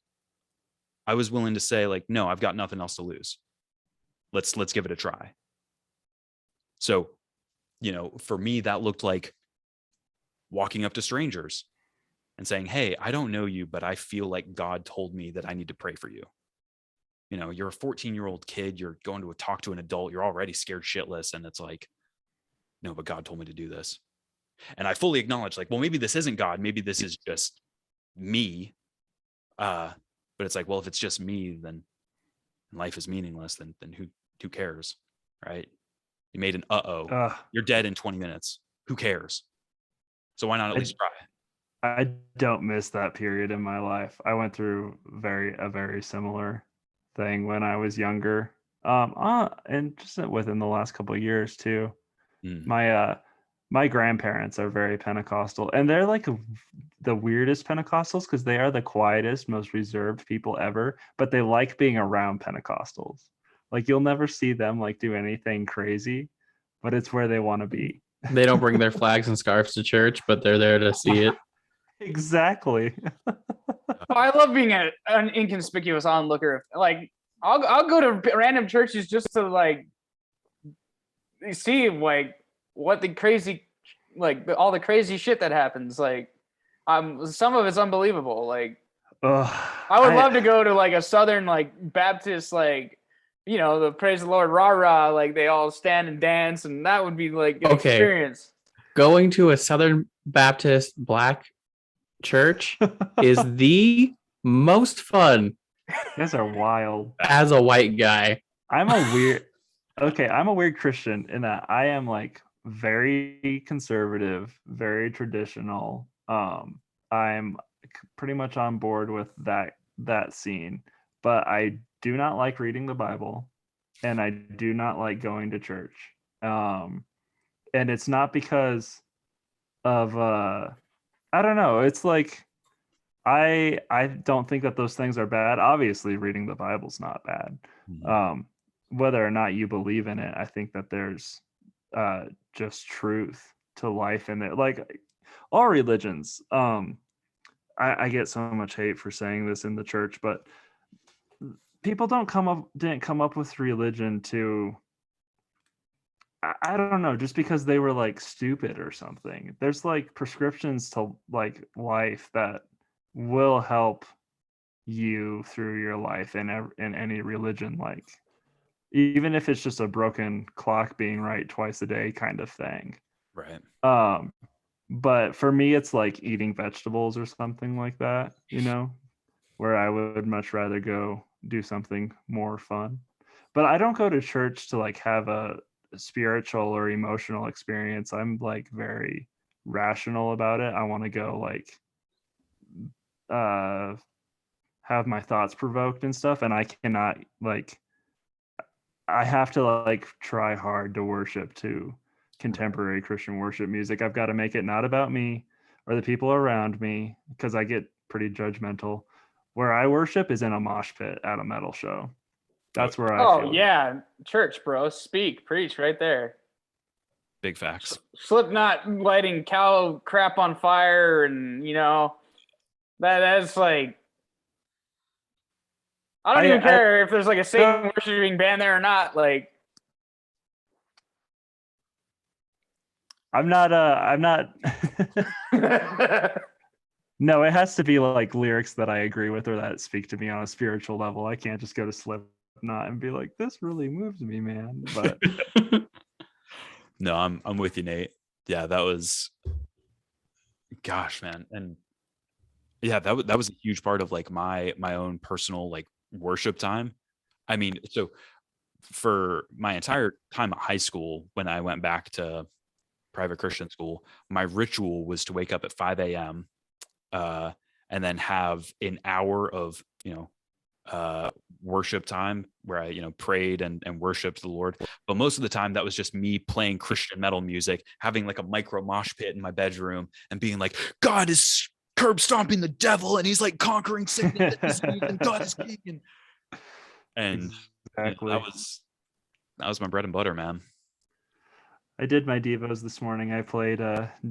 I was willing to say, like, no, I've got nothing else to lose. Let's give it a try. So, for me, that looked like walking up to strangers and saying, hey, I don't know you, but I feel like God told me that I need to pray for you. You're a 14-year-old kid. You're going to talk to an adult. You're already scared shitless. And it's like, no, but God told me to do this. And I fully acknowledge, like, well, maybe this isn't God. Maybe this is just me. But it's like, well, if it's just me, then life is meaningless. Then who cares, right? You made an you're dead in 20 minutes. Who cares? So why not at least try? I don't miss that period in my life. I went through a very similar thing when I was younger. And just within the last couple of years too. My grandparents are very Pentecostal, and they're like the weirdest Pentecostals because they are the quietest, most reserved people ever, but they like being around Pentecostals. Like, you'll never see them like do anything crazy, but it's where they want to be. They don't bring their flags and scarves to church, but they're there to see it. Exactly. I love being an inconspicuous onlooker. Like, I'll go to random churches just to like see like what the crazy, like all the crazy shit that happens. Like, some of it's unbelievable. Like, I would love to go to like a Southern like Baptist, like, the praise the Lord, rah rah, like they all stand and dance, and that would be like an experience. Going to a Southern Baptist black church is the most fun. You guys are wild. As a white guy, I'm a weird Christian in that I am like very conservative, very traditional. I'm pretty much on board with that scene, but I do not like reading the Bible, and I do not like going to church. And it's not because of I don't know. It's like I don't think that those things are bad. Obviously, reading the Bible's not bad. Whether or not you believe in it, I think that there's just truth to life in it. Like all religions. I get so much hate for saying this in the church, but people didn't come up with religion to, I don't know, just because they were like stupid or something. There's like prescriptions to like life that will help you through your life in any religion, like even if it's just a broken clock being right twice a day kind of thing. Right. But for me, it's like eating vegetables or something like that, where I would much rather go do something more fun. But I don't go to church to like have a spiritual or emotional experience. I'm like very rational about it. I want to go like have my thoughts provoked and stuff, and I cannot like, I have to like try hard to worship to contemporary Christian worship music. I've got to make it not about me or the people around me, because I get pretty judgmental. Where I worship is in a mosh pit at a metal show. That's where I feel. Oh yeah, church, bro. Speak, preach, right there. Big facts. Slipknot lighting cow crap on fire, and that's like, I don't even care if there's like a Satan worshiping band there or not. Like, I'm not. No, it has to be like lyrics that I agree with or that speak to me on a spiritual level. I can't just go to Slipknot and be like, this really moves me, man. But no, I'm with you, Nate. Yeah, that was, gosh, man. And yeah, that was a huge part of like my own personal like worship time. I mean, so for my entire time at high school, when I went back to private Christian school, my ritual was to wake up at 5 a.m. And then have an hour of worship time where I prayed and worshiped the Lord. But most of the time that was just me playing Christian metal music, having like a micro mosh pit in my bedroom and being like, God is curb stomping the devil and he's like conquering sickness and God is king. And exactly. That was my bread and butter, man. I did my Devos this morning. I played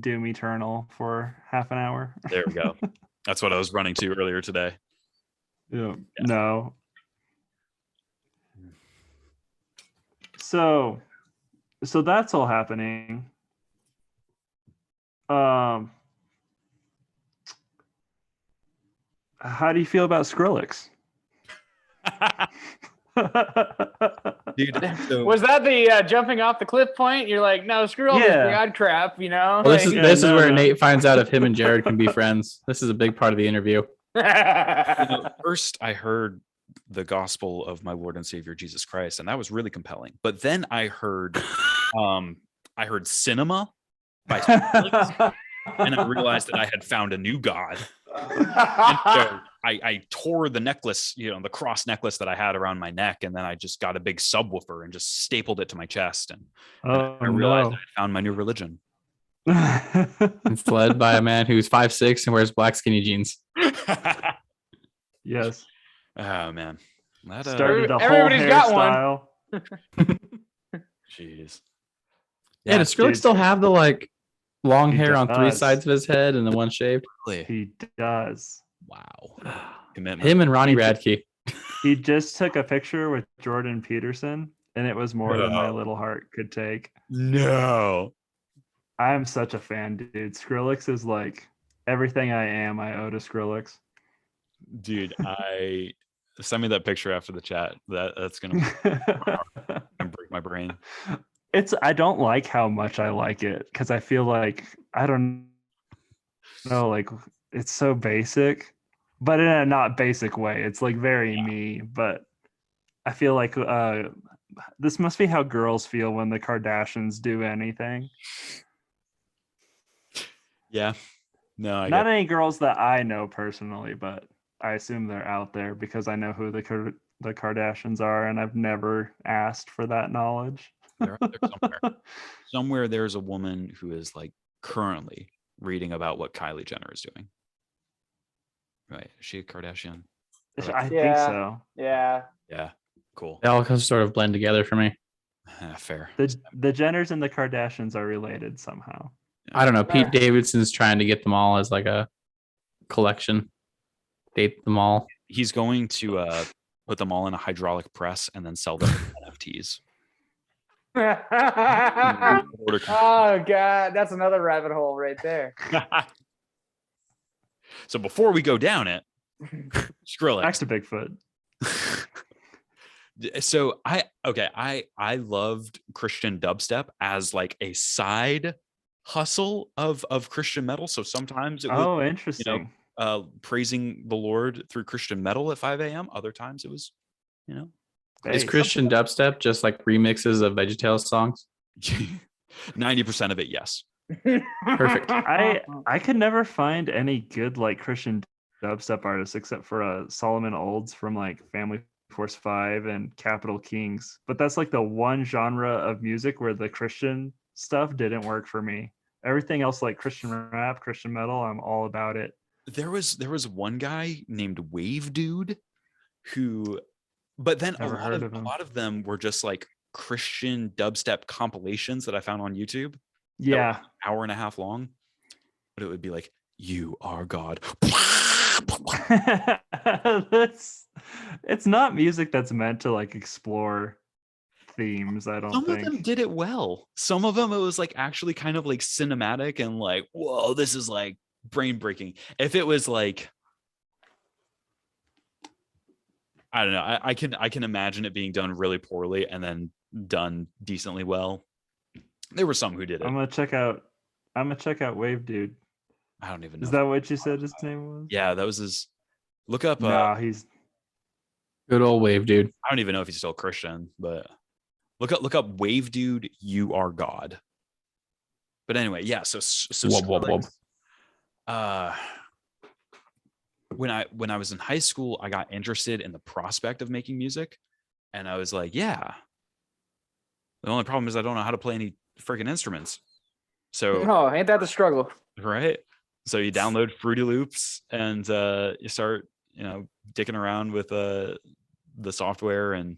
Doom Eternal for half an hour. There we go. That's what I was running to earlier today. Yeah. No. So that's all happening. How do you feel about Skrillex? Dude, so, was that the jumping off the cliff point? You're like, no, screw all this God crap, Well, this is where Nate finds out if him and Jared can be friends. This is a big part of the interview. First I heard the gospel of my Lord and Savior Jesus Christ, and that was really compelling. But then I heard Cinema by Skrillex, and I realized that I had found a new God. And so I tore the necklace, the cross necklace that I had around my neck, and then I just got a big subwoofer and just stapled it to my chest. And I realized I found my new religion. It's led by a man who's 5'6" and wears black skinny jeans. Yes. Oh man, that started a whole everybody's got hairstyle. Jeez. Yeah, does Skrillex still have the like long hair on three does. sides of his head and the one shaved? He does. Wow. Commitment. Him and Ronnie Radke. He just took a picture with Jordan Peterson, and it was more than my little heart could take. No. I'm such a fan, dude. Skrillex is like everything I am. I owe to Skrillex. Dude, send me that picture after the chat. That's gonna break my brain. I don't like how much I like it, because I feel like, I don't know, like it's so basic, but in a not basic way. It's like very me, but I feel like this must be how girls feel when the Kardashians do anything. Yeah. No, not any girls that I know personally, but I assume they're out there because I know who the Kardashians are, and I've never asked for that knowledge. They're out there somewhere. Somewhere there's a woman who is like currently reading about what Kylie Jenner is doing. Right? Is she a Kardashian? I think so. Yeah. Yeah. Cool. They all sort of blend together for me. Fair. The Jenners and the Kardashians are related somehow. I don't know. Pete Davidson's trying to get them all as like a collection. Date them all. He's going to put them all in a hydraulic press and then sell them as NFTs. Oh God, that's another rabbit hole right there. So before we go down it, Skrillex. Back to Bigfoot. So I loved Christian dubstep as like a side hustle of Christian metal. So sometimes it was interesting. Praising the Lord through Christian metal at 5 a.m. Other times it was, Is Christian dubstep just like remixes of VeggieTales songs? 90% of it, yes. Perfect. I could never find any good like Christian dubstep artists except for Solomon Olds from like Family Force 5 and Capital Kings. But that's like the one genre of music where the Christian stuff didn't work for me. Everything else, like Christian rap, Christian metal, I'm all about it. There was one guy named Wave Dude who, but then a lot of them were just like Christian dubstep compilations that I found on YouTube. Yeah, like an hour and a half long, but it would be like, "You are God." It's not music that's meant to like explore themes. I don't think. Some of them did it well. Some of them it was like actually kind of like cinematic and like, whoa, this is like brain breaking. If it was like, I don't know, I can imagine it being done really poorly and then done decently well. There were some who did it. I'm gonna check out Wave Dude. I don't even know. Is that what you said his name was? Yeah, that was his. Look up. Nah, he's good old Wave Dude. I don't even know if he's still Christian, but look up Wave Dude. You are God. But anyway, yeah. So when I was in high school, I got interested in the prospect of making music, and I was like, yeah. The only problem is I don't know how to play any freaking instruments. So no, ain't that the struggle? Right. So you download Fruity Loops and you start, dicking around with the software, and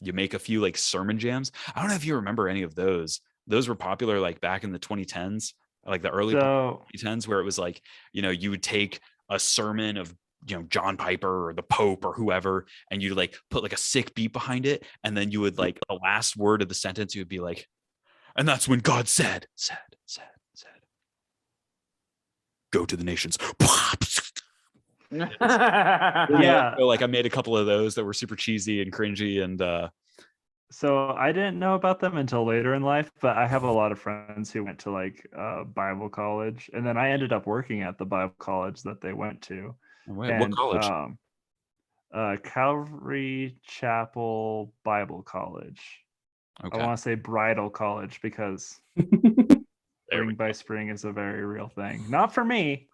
you make a few like sermon jams. I don't know if you remember any of those. Those were popular like back in the 2010s, like the early 2010s, where it was like, you would take a sermon of John Piper or the Pope or whoever, and you'd like put like a sick beat behind it, and then you would like the last word of the sentence, you would be like, and that's when God said, go to the nations. Yeah. So like I made a couple of those that were super cheesy and cringy, and so I didn't know about them until later in life, but I have a lot of friends who went to like Bible college, and then I ended up working at the Bible college that they went to. What college? Calvary Chapel Bible College. Okay. I want to say Bridal College because Spring by Spring is a very real thing. Not for me.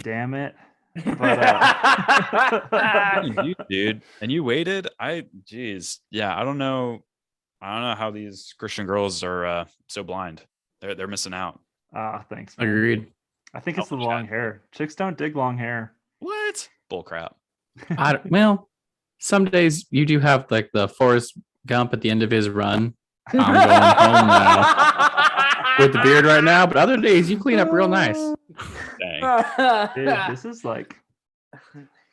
Damn it. But you, dude, and you waited. Yeah, I don't know how these Christian girls are so blind. They're missing out. Thanks, man. Agreed. I think it's the long hair. Chicks don't dig long hair. What? Bull crap. Well, some days you do have like the Forrest Gump at the end of his run. I'm going home now with the beard right now, but other days you clean up real nice. Dang. Dude, this is like,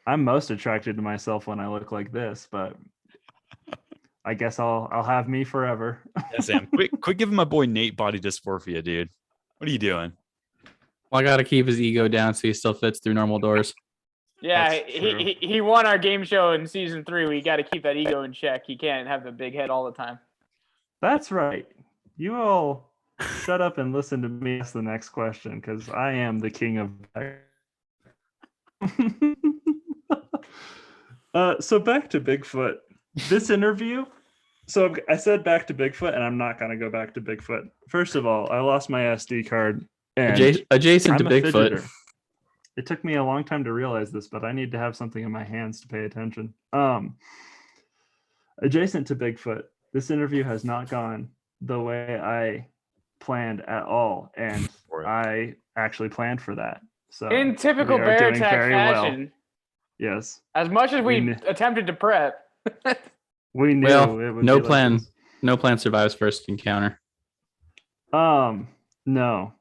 I'm most attracted to myself when I look like this, but I guess I'll have me forever. Yeah, Sam, quit giving my boy Nate body dysmorphia, dude. What are you doing? Well, I got to keep his ego down so he still fits through normal doors. Yeah, he won our game show in season 3. We got to keep that ego in check. He can't have the big head all the time. That's right. You all shut up and listen to me ask the next question, because I am the king of. So back to Bigfoot. This interview. So I said back to Bigfoot, and I'm not gonna go back to Bigfoot. First of all, I lost my SD card. And adjacent to Bigfoot. It took me a long time to realize this, but I need to have something in my hands to pay attention. Adjacent to Bigfoot, this interview has not gone the way I planned at all, and I actually planned for that. So in typical Bear Attack fashion. Well. Yes. As much as we attempted to prep. We knew it would no be plan. Like no plan survives first encounter. No.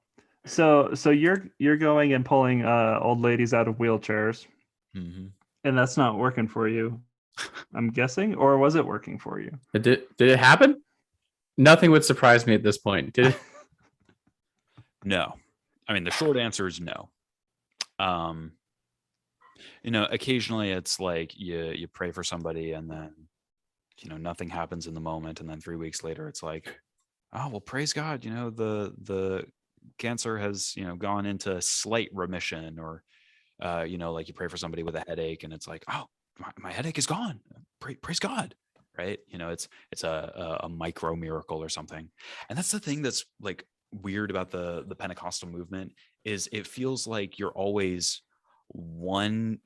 So you're going and pulling old ladies out of wheelchairs, and that's not working for you, I'm guessing, or was it working for you? Did it happen? Nothing would surprise me at this point. Did it? No. I mean, the short answer is no. Occasionally it's like you pray for somebody, and then nothing happens in the moment, and then 3 weeks later it's like, oh well, praise God, the cancer has gone into slight remission, or like you pray for somebody with a headache, and it's like, oh, my headache is gone, praise God, right? It's a micro miracle or something. And that's the thing that's like weird about the Pentecostal movement, is it feels like you're always one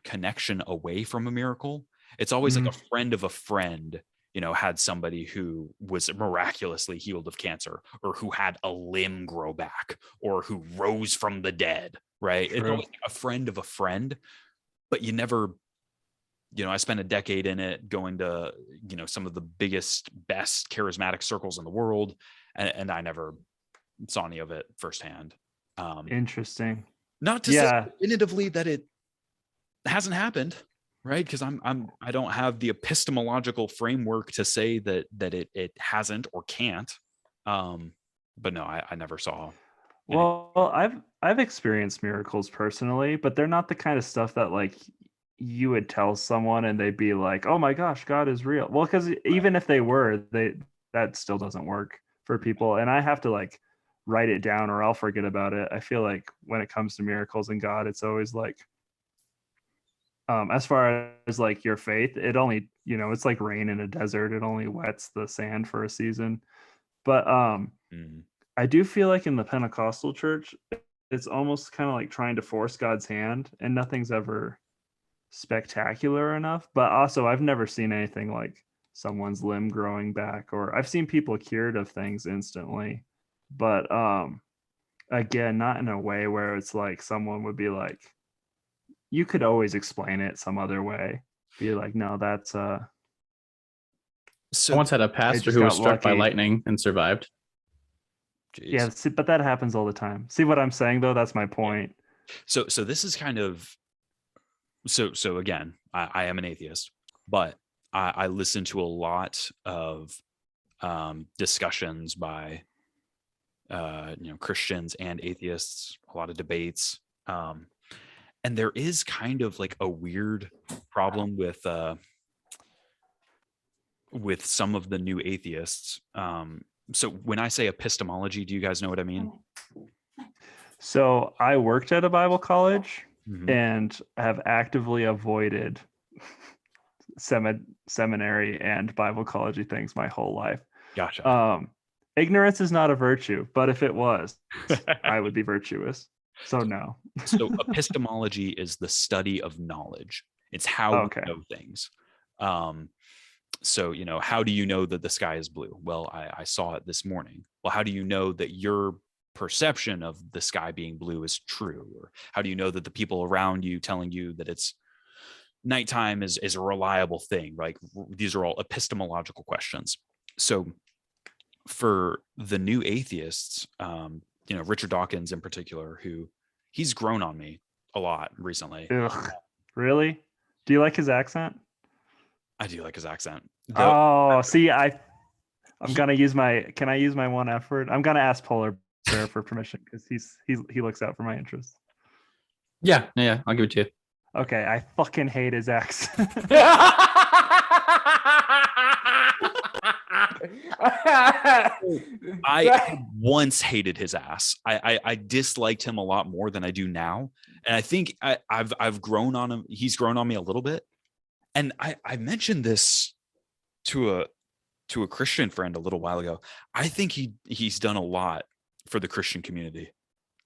connection away from a miracle. It's always like a friend of a friend had somebody who was miraculously healed of cancer, or who had a limb grow back, or who rose from the dead, right? It's always a friend of a friend, but you never, I spent a decade in it, going to, some of the biggest, best charismatic circles in the world. And I never saw any of it firsthand. Interesting. Not to say definitively that it hasn't happened, right? Because I don't have the epistemological framework to say that it hasn't or can't. But no, I never saw. Well, I've experienced miracles personally, but they're not the kind of stuff that like you would tell someone and they'd be like, "Oh my gosh, God is real." Well, because even if they were, that still doesn't work for people, and I have to like write it down or I'll forget about it. I feel like when it comes to miracles and God, it's always like, as far as like your faith, it only, it's like rain in a desert. It only wets the sand for a season. But I do feel like in the Pentecostal church, it's almost kind of like trying to force God's hand, and nothing's ever spectacular enough. But also, I've never seen anything like someone's limb growing back, or I've seen people cured of things instantly. But again, not in a way where it's like someone would be like, you could always explain it some other way. Be like, no, that's I once had a pastor who was struck by lightning and survived. Jeez. Yeah, see, but that happens all the time. See what I'm saying though? That's my point. So this is kind of so again, I am an atheist, but I listen to a lot of discussions by Christians and atheists, a lot of debates. And there is kind of like a weird problem with some of the new atheists. So when I say epistemology, do you guys know what I mean? So I worked at a Bible college and have actively avoided seminary and Bible college things my whole life. Gotcha. Ignorance is not a virtue, but if it was, I would be virtuous. So no. So epistemology is the study of knowledge. It's how we know things. So, how do you know that the sky is blue? Well, I saw it this morning. Well, how do you know that your perception of the sky being blue is true? Or how do you know that the people around you telling you that it's nighttime is a reliable thing? Like, these are all epistemological questions. So for the new atheists, Richard Dawkins in particular, he's grown on me a lot recently. Ugh, really? Do you like his accent? I do like his accent. See, I'm gonna use can I use my one effort? I'm gonna ask Polar Bear for permission because he looks out for my interests. Yeah, I'll give it to you. Okay, I fucking hate his accent. I once hated his ass. I disliked him a lot more than I do now, and I think I've grown on him. He's grown on me a little bit, and I mentioned this to a Christian friend a little while ago. I think he's done a lot for the Christian community.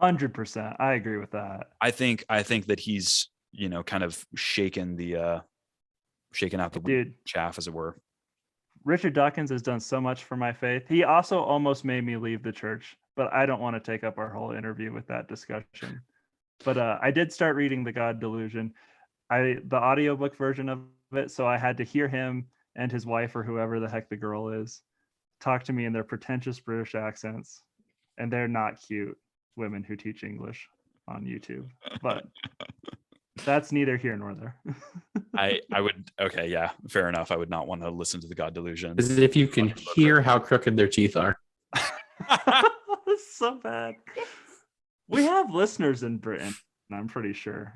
100%, I agree with that. I think that he's kind of shaken out the chaff, as it were. Richard Dawkins has done so much for my faith. He also almost made me leave the church, but I don't want to take up our whole interview with that discussion. But I did start reading The God Delusion, the audiobook version of it, so I had to hear him and his wife, or whoever the heck the girl is, talk to me in their pretentious British accents. And they're not cute women who teach English on YouTube. But that's neither here nor there. I would, okay, yeah, fair enough. I would not want to listen to The God Delusion. As if you can hear how crooked their teeth are. That's so bad. We have listeners in Britain, I'm pretty sure.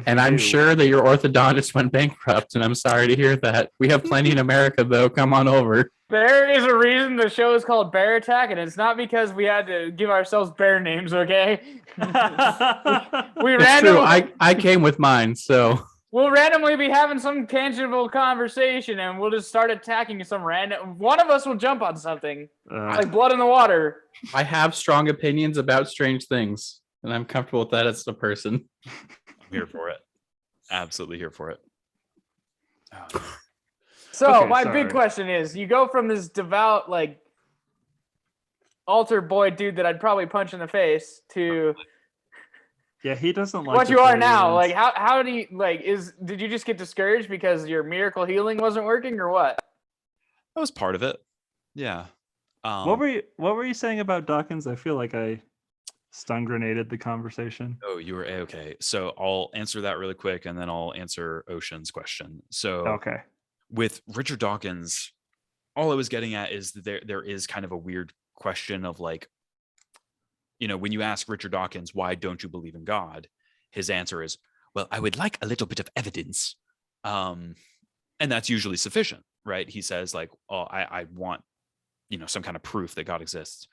And I'm sure that your orthodontist went bankrupt, and I'm sorry to hear that. We have plenty in America, though. Come on over. There is a reason the show is called Bear Attack, and it's not because we had to give ourselves bear names, okay? It's true. I came with mine, so... We'll randomly be having some tangible conversation, and we'll just start attacking some random... One of us will jump on something, like blood in the water. I have strong opinions about strange things, and I'm comfortable with that as a person. I'm here for it. Absolutely here for it. So my big question is, you go from this devout, like, altar boy dude that I'd probably punch in the face to he doesn't like what you are now. Like, how do you, like, did you just get discouraged because your miracle healing wasn't working, or what? That was part of it. Yeah. What were you saying about Dawkins? I feel like I stun grenaded the conversation. Oh, you were okay. So I'll answer that really quick, and then I'll answer Ocean's question. So with Richard Dawkins, all I was getting at is that there is kind of a weird question of, like, you know, when you ask Richard Dawkins, why don't you believe in God? His answer is, well, I would like a little bit of evidence. And that's usually sufficient, right? He says, like, oh, I want, you know, some kind of proof that God exists.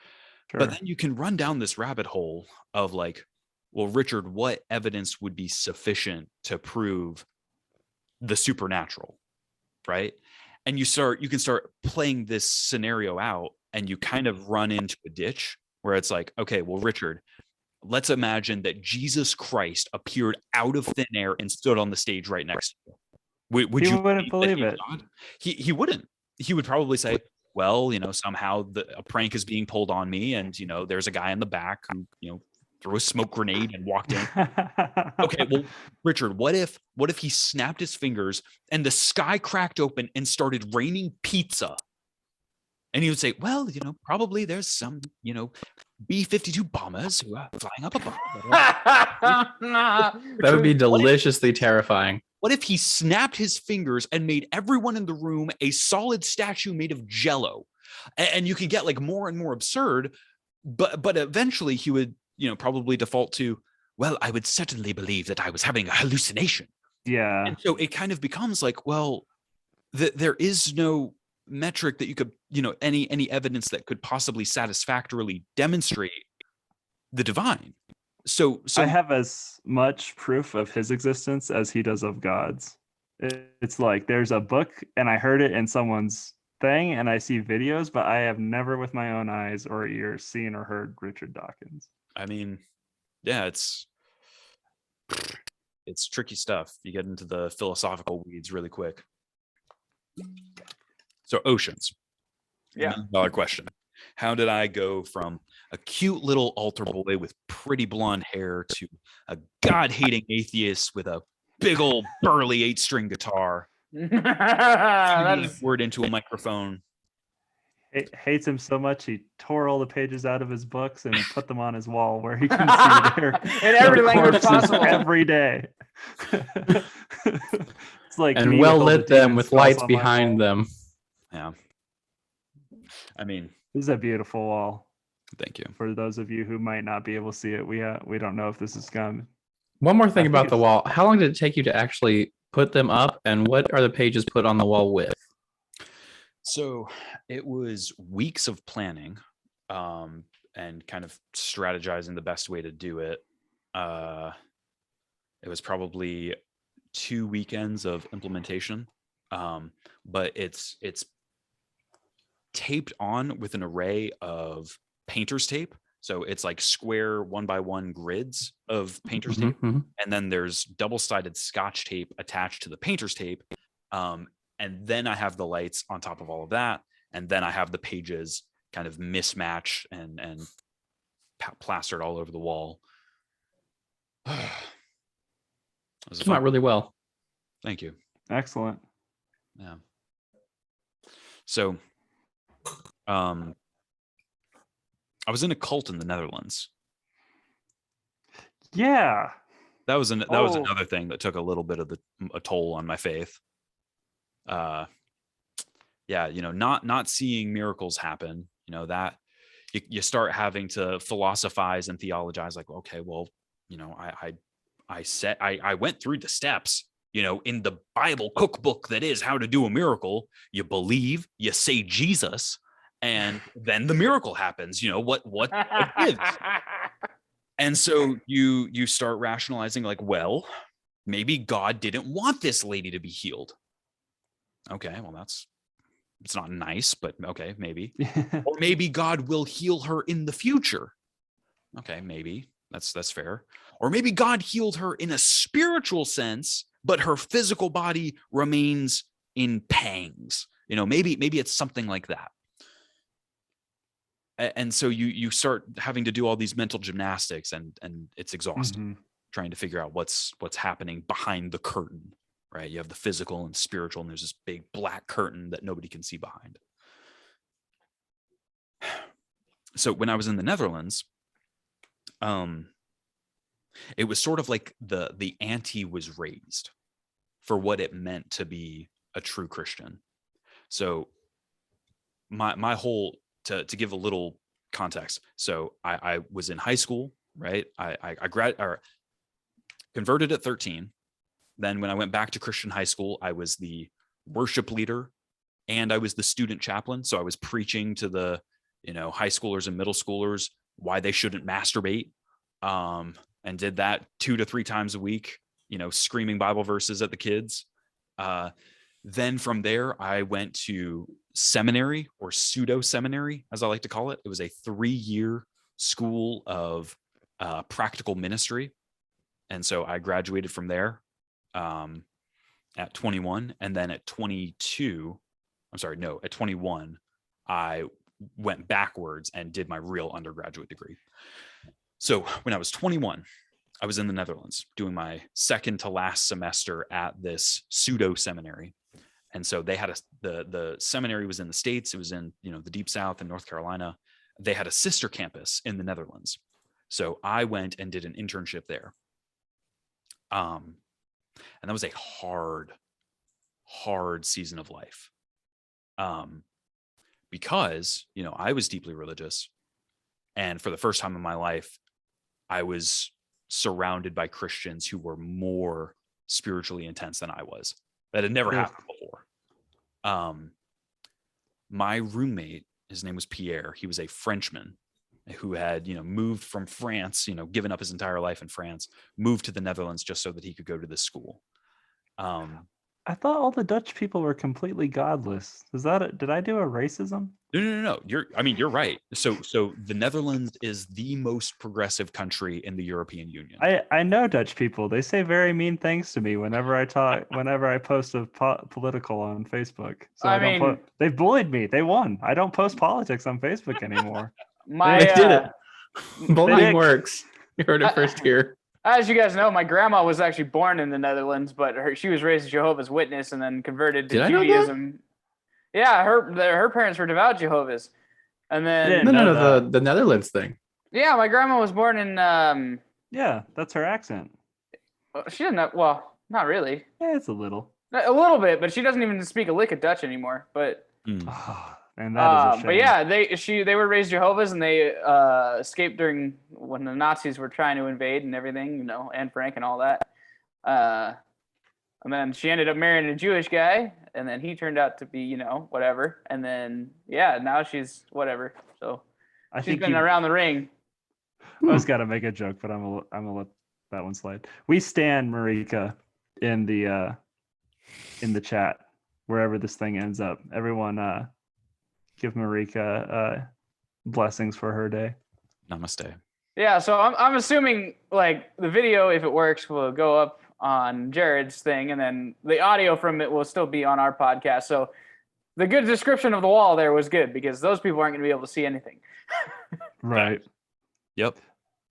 Sure. But then you can run down this rabbit hole of, like, well, Richard, what evidence would be sufficient to prove the supernatural, right? And you can start playing this scenario out, and you kind of run into a ditch where it's like, okay, well, Richard, let's imagine that Jesus Christ appeared out of thin air and stood on the stage right next to you. Would you wouldn't believe it? He wouldn't. He would probably say, well, you know, somehow a prank is being pulled on me, and, you know, there's a guy in the back who, you know, threw a smoke grenade and walked in. Okay, well, Richard, what if he snapped his fingers and the sky cracked open and started raining pizza? And he would say, well, you know, probably there's some, you know, B-52 bombers who are flying up above. That would be deliciously terrifying. What if he snapped his fingers and made everyone in the room a solid statue made of Jell-O? And you can get, like, more and more absurd, but eventually he would, you know, probably default to, well, I would certainly believe that I was having a hallucination. Yeah. And so it kind of becomes like, well, there is no metric that you could, you know, any evidence that could possibly satisfactorily demonstrate the divine. So I have as much proof of his existence as he does of God's. It's like there's a book and I heard it in someone's thing and I see videos, but I have never with my own eyes or ears seen or heard Richard Dawkins. I mean, yeah, it's tricky stuff. You get into the philosophical weeds really quick. So Oceans. Yeah. $1 million question. How did I go from a cute little altar boy with pretty blonde hair to a God-hating atheist with a big old burly 8-string guitar? Word into a microphone. Hates him so much he tore all the pages out of his books and put them on his wall where he can see their in every language possible every day. It's like, and well lit them with lights behind them. Yeah. I mean, this is a beautiful wall. Thank you. For those of you who might not be able to see it, we don't know if this is gone. One more thing about the wall. How long did it take you to actually put them up, and what are the pages put on the wall with? So it was weeks of planning and kind of strategizing the best way to do it. It was probably 2 weekends of implementation, but it's taped on with an array of painter's tape. So it's like square 1x1 grids of painter's tape. And then there's double-sided Scotch tape attached to the painter's tape. And then I have the lights on top of all of that. And then I have the pages kind of mismatched and plastered all over the wall. It's not really well. Thank you. Excellent. Yeah. So, I was in a cult in the Netherlands. Yeah. That was another thing that took a little bit of a toll on my faith. Yeah, you know, not seeing miracles happen, you know, that you start having to philosophize and theologize, like, okay, well, you know, I went through the steps, you know, in the Bible cookbook that is how to do a miracle. You believe, you say Jesus, and then the miracle happens. You know, what gives? And so you start rationalizing, like, well, maybe God didn't want this lady to be healed. Okay, well, it's not nice, but okay, maybe. Or maybe God will heal her in the future. Okay, maybe. That's fair. Or maybe God healed her in a spiritual sense, but her physical body remains in pangs. Maybe it's something like that. And so you start having to do all these mental gymnastics, and it's exhausting trying to figure out what's happening behind the curtain, right? You have the physical and spiritual, and there's this big black curtain that nobody can see behind. So when I was in the Netherlands, it was sort of like the ante was raised for what it meant to be a true Christian. So my whole, to give a little context. So I was in high school, right? I converted at 13. Then when I went back to Christian high school, I was the worship leader and I was the student chaplain. So I was preaching to the, high schoolers and middle schoolers why they shouldn't masturbate. And did that 2 to 3 times a week, screaming Bible verses at the kids. Then from there, I went to seminary, or pseudo seminary, as I like to call it. It was a 3-year school of practical ministry. And so I graduated from there at 21. And then at 21, I went backwards and did my real undergraduate degree. So when I was 21, I was in the Netherlands doing my second to last semester at this pseudo seminary. And so they had the seminary was in the States. It was in, the deep South in North Carolina. They had a sister campus in the Netherlands. So I went and did an internship there. And that was a hard season of life. Because, I was deeply religious. And for the first time in my life, I was surrounded by Christians who were more spiritually intense than I was. That had never happened before. My roommate, his name was Pierre. He was a Frenchman who had, moved from France, given up his entire life in France, moved to the Netherlands just so that he could go to this school. I thought all the Dutch people were completely godless. Did I do a racism? No. You're right. So the Netherlands is the most progressive country in the European Union. I know Dutch people. They say very mean things to me whenever I post a political on Facebook. So they've bullied me. They won. I don't post politics on Facebook anymore. They did it. Bullying works. You heard it first here. As you guys know, my grandma was actually born in the Netherlands, but she was raised as Jehovah's Witness and then converted to Judaism. Yeah, her parents were devout Jehovah's, and then the Netherlands thing. Yeah, my grandma was born in. Yeah, that's her accent. She doesn't have, well, not really. Yeah, it's a little bit, but she doesn't even speak a lick of Dutch anymore. But and that is a shame. But yeah, they were raised Jehovah's, and they escaped during when the Nazis were trying to invade and everything, Anne Frank and all that. And then she ended up marrying a Jewish guy, and then he turned out to be, whatever. And then, now she's whatever. So she's been around the ring. I was got to make a joke, but I'm gonna let that one slide. We stand Marika in the chat wherever this thing ends up. Everyone, give Marika blessings for her day. Namaste. Yeah, so I'm assuming like the video, if it works, will go up on Jared's thing, and then the audio from it will still be on our podcast. So the good description of the wall there was good, because those people aren't going to be able to see anything. Right. Yep.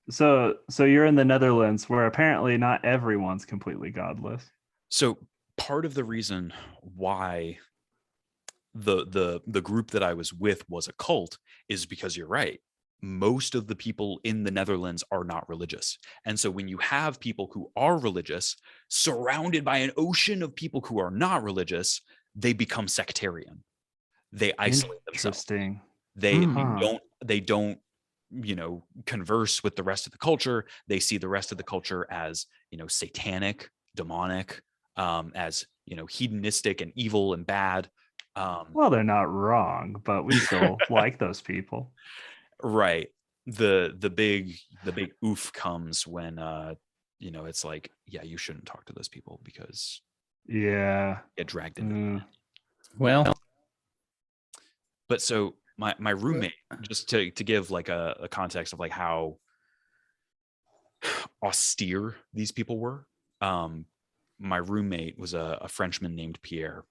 So you're in the Netherlands, where apparently not everyone's completely godless. So part of the reason why the group that I was with was a cult is because you're right. Most of the people in the Netherlands are not religious. And so when you have people who are religious surrounded by an ocean of people who are not religious, they become sectarian. They isolate themselves. Interesting. They don't, converse with the rest of the culture. They see the rest of the culture as, satanic, demonic, as, hedonistic and evil and bad. Well, they're not wrong, but we still like those people. Right. The big oof comes when it's like, yeah, you shouldn't talk to those people because get dragged into that. Well, but so my roommate, just to give like a context of like how austere these people were, my roommate was a Frenchman named Pierre,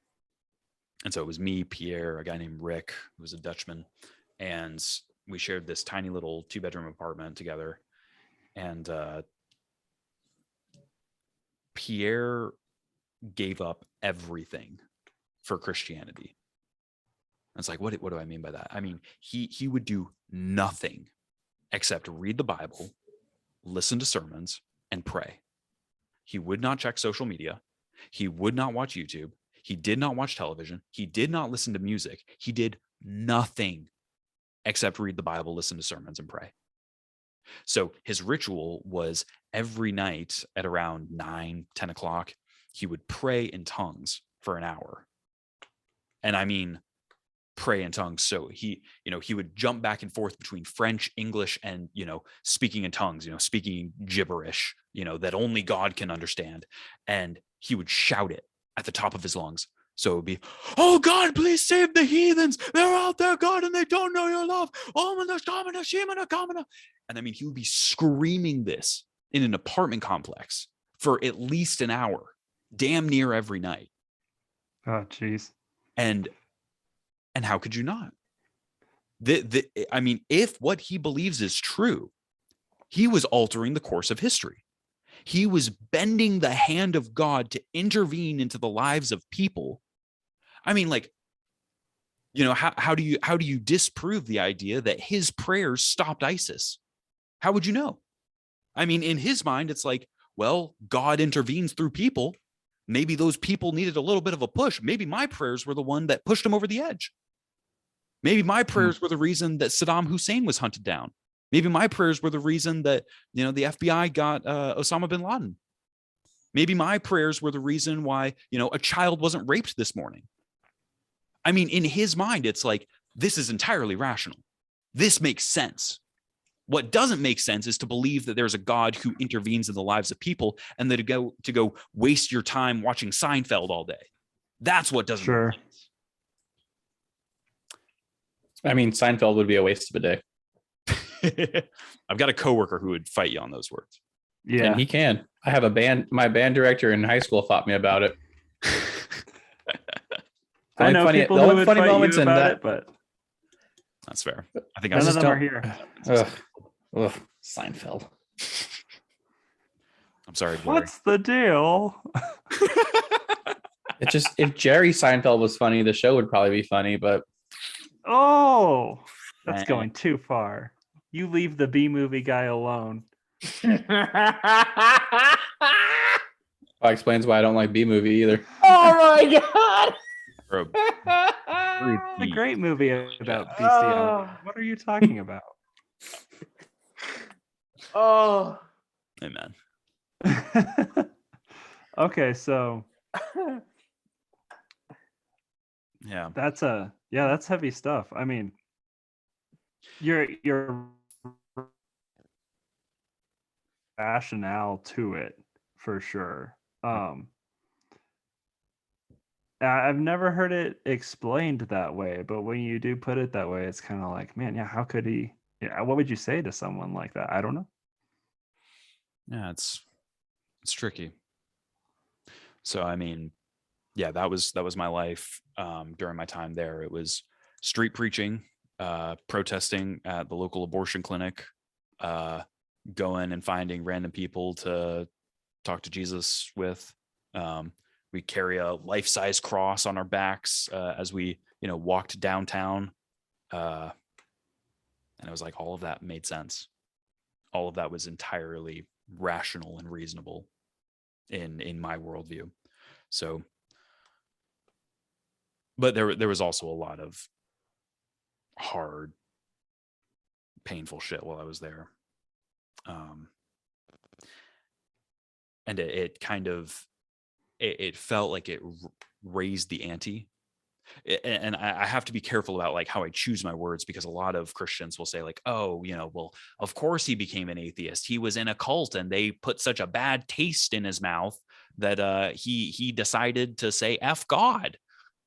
And so it was me, Pierre, a guy named Rick, who was a Dutchman, and we shared this tiny little 2-bedroom apartment together. And Pierre gave up everything for Christianity. And it's like, what do I mean by that? I mean, he would do nothing except read the Bible, listen to sermons, and pray. He would not check social media. He would not watch YouTube. He did not watch television. He did not listen to music. He did nothing except read the Bible, listen to sermons, and pray. So his ritual was every night at around 9, 10 o'clock, he would pray in tongues for an hour. And I mean, pray in tongues. So he would jump back and forth between French, English, and, speaking in tongues, speaking gibberish, that only God can understand. And he would shout it at the top of his lungs. So it would be, oh God, please save the heathens. They're out there, God, and they don't know your love. And I mean, he would be screaming this in an apartment complex for at least an hour, damn near every night. Oh, geez. And how could you not? I mean, if what he believes is true, he was altering the course of history. He was bending the hand of God to intervene into the lives of people. I mean, like, how do you disprove the idea that his prayers stopped ISIS? How would you know? I mean, in his mind, it's like, well, God intervenes through people. Maybe those people needed a little bit of a push. Maybe my prayers were the one that pushed them over the edge. Maybe my prayers were the reason that Saddam Hussein was hunted down. Maybe my prayers were the reason that, the FBI got Osama bin Laden. Maybe my prayers were the reason why, a child wasn't raped this morning. I mean, in his mind, it's like, this is entirely rational. This makes sense. What doesn't make sense is to believe that there's a God who intervenes in the lives of people and that to go waste your time watching Seinfeld all day. That's what doesn't make sense. I mean, Seinfeld would be a waste of a day. I've got a coworker who would fight you on those words. Yeah. And he can. I have my band director in high school fought me about it. I know people who would fight you about it, but that's fair. I think none of them are here. Ugh, Seinfeld. I'm sorry, Jerry. What's the deal? It just, if Jerry Seinfeld was funny, the show would probably be funny, but that's going too far. You leave the B-movie guy alone. That explains why I don't like B-movie either. Oh my God. It's a great movie about bestiality. What are you talking about? Oh. Amen. Okay, so yeah, that's heavy stuff. I mean, your rationale to it for sure. I've never heard it explained that way, but when you do put it that way, it's kind of like, man, yeah, how could he? Yeah, what would you say to someone like that? I don't know. Yeah, it's tricky. So I mean, yeah, that was my life during my time there. It was street preaching, protesting at the local abortion clinic, going and finding random people to talk to Jesus with. We carry a life-size cross on our backs as we, walked downtown. And it was like all of that made sense. All of that was entirely rational and reasonable in my worldview. So, but there was also a lot of hard, painful shit while I was there. And it kind of, it felt like it raised the ante. And I have to be careful about like how I choose my words, because a lot of Christians will say like, oh, well, of course he became an atheist. He was in a cult and they put such a bad taste in his mouth that he decided to say F God.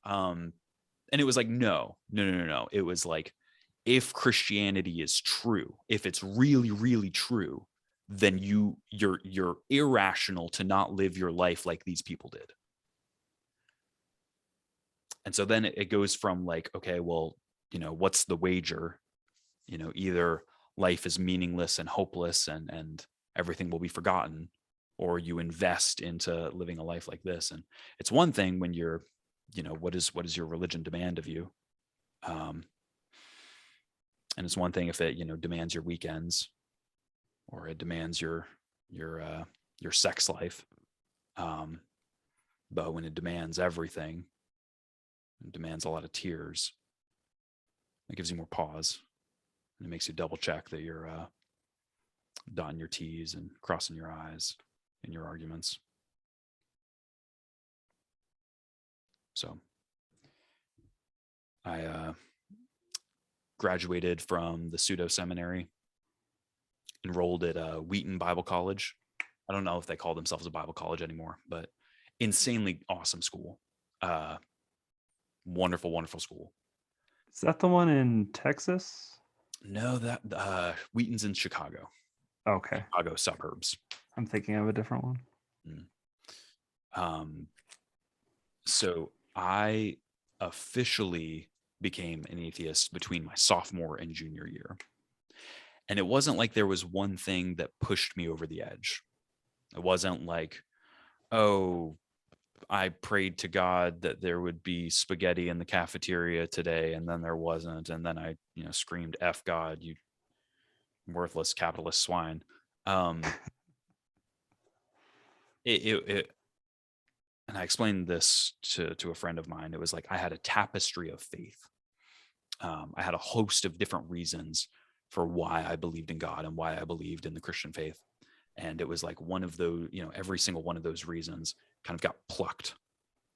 And it was like, no. It was like, if Christianity is true, if it's really, really true, then you're irrational to not live your life like these people did. And so then it goes from like, okay, well, what's the wager? Either life is meaningless and hopeless and everything will be forgotten, or you invest into living a life like this. And it's one thing when you're, what does your religion demand of you? And it's one thing if it, demands your weekends, or it demands your sex life. But when it demands everything, it demands a lot of tears, it gives you more pause. And it makes you double check that you're dotting your T's and crossing your I's in your arguments. So I graduated from the pseudo seminary, enrolled at Wheaton Bible College. I don't know if they call themselves a Bible college anymore, but insanely awesome school. Wonderful, wonderful school. Is that the one in Texas? No, that Wheaton's in Chicago. Okay. Chicago suburbs. I'm thinking of a different one. So I officially became an atheist between my sophomore and junior year. And it wasn't like there was one thing that pushed me over the edge. It wasn't like, oh, I prayed to God that there would be spaghetti in the cafeteria today, and then there wasn't. And then I, screamed, F God, you worthless capitalist swine. And I explained this to a friend of mine. It was like I had a tapestry of faith. I had a host of different reasons for why I believed in God and why I believed in the Christian faith. And it was like one of those, every single one of those reasons kind of got plucked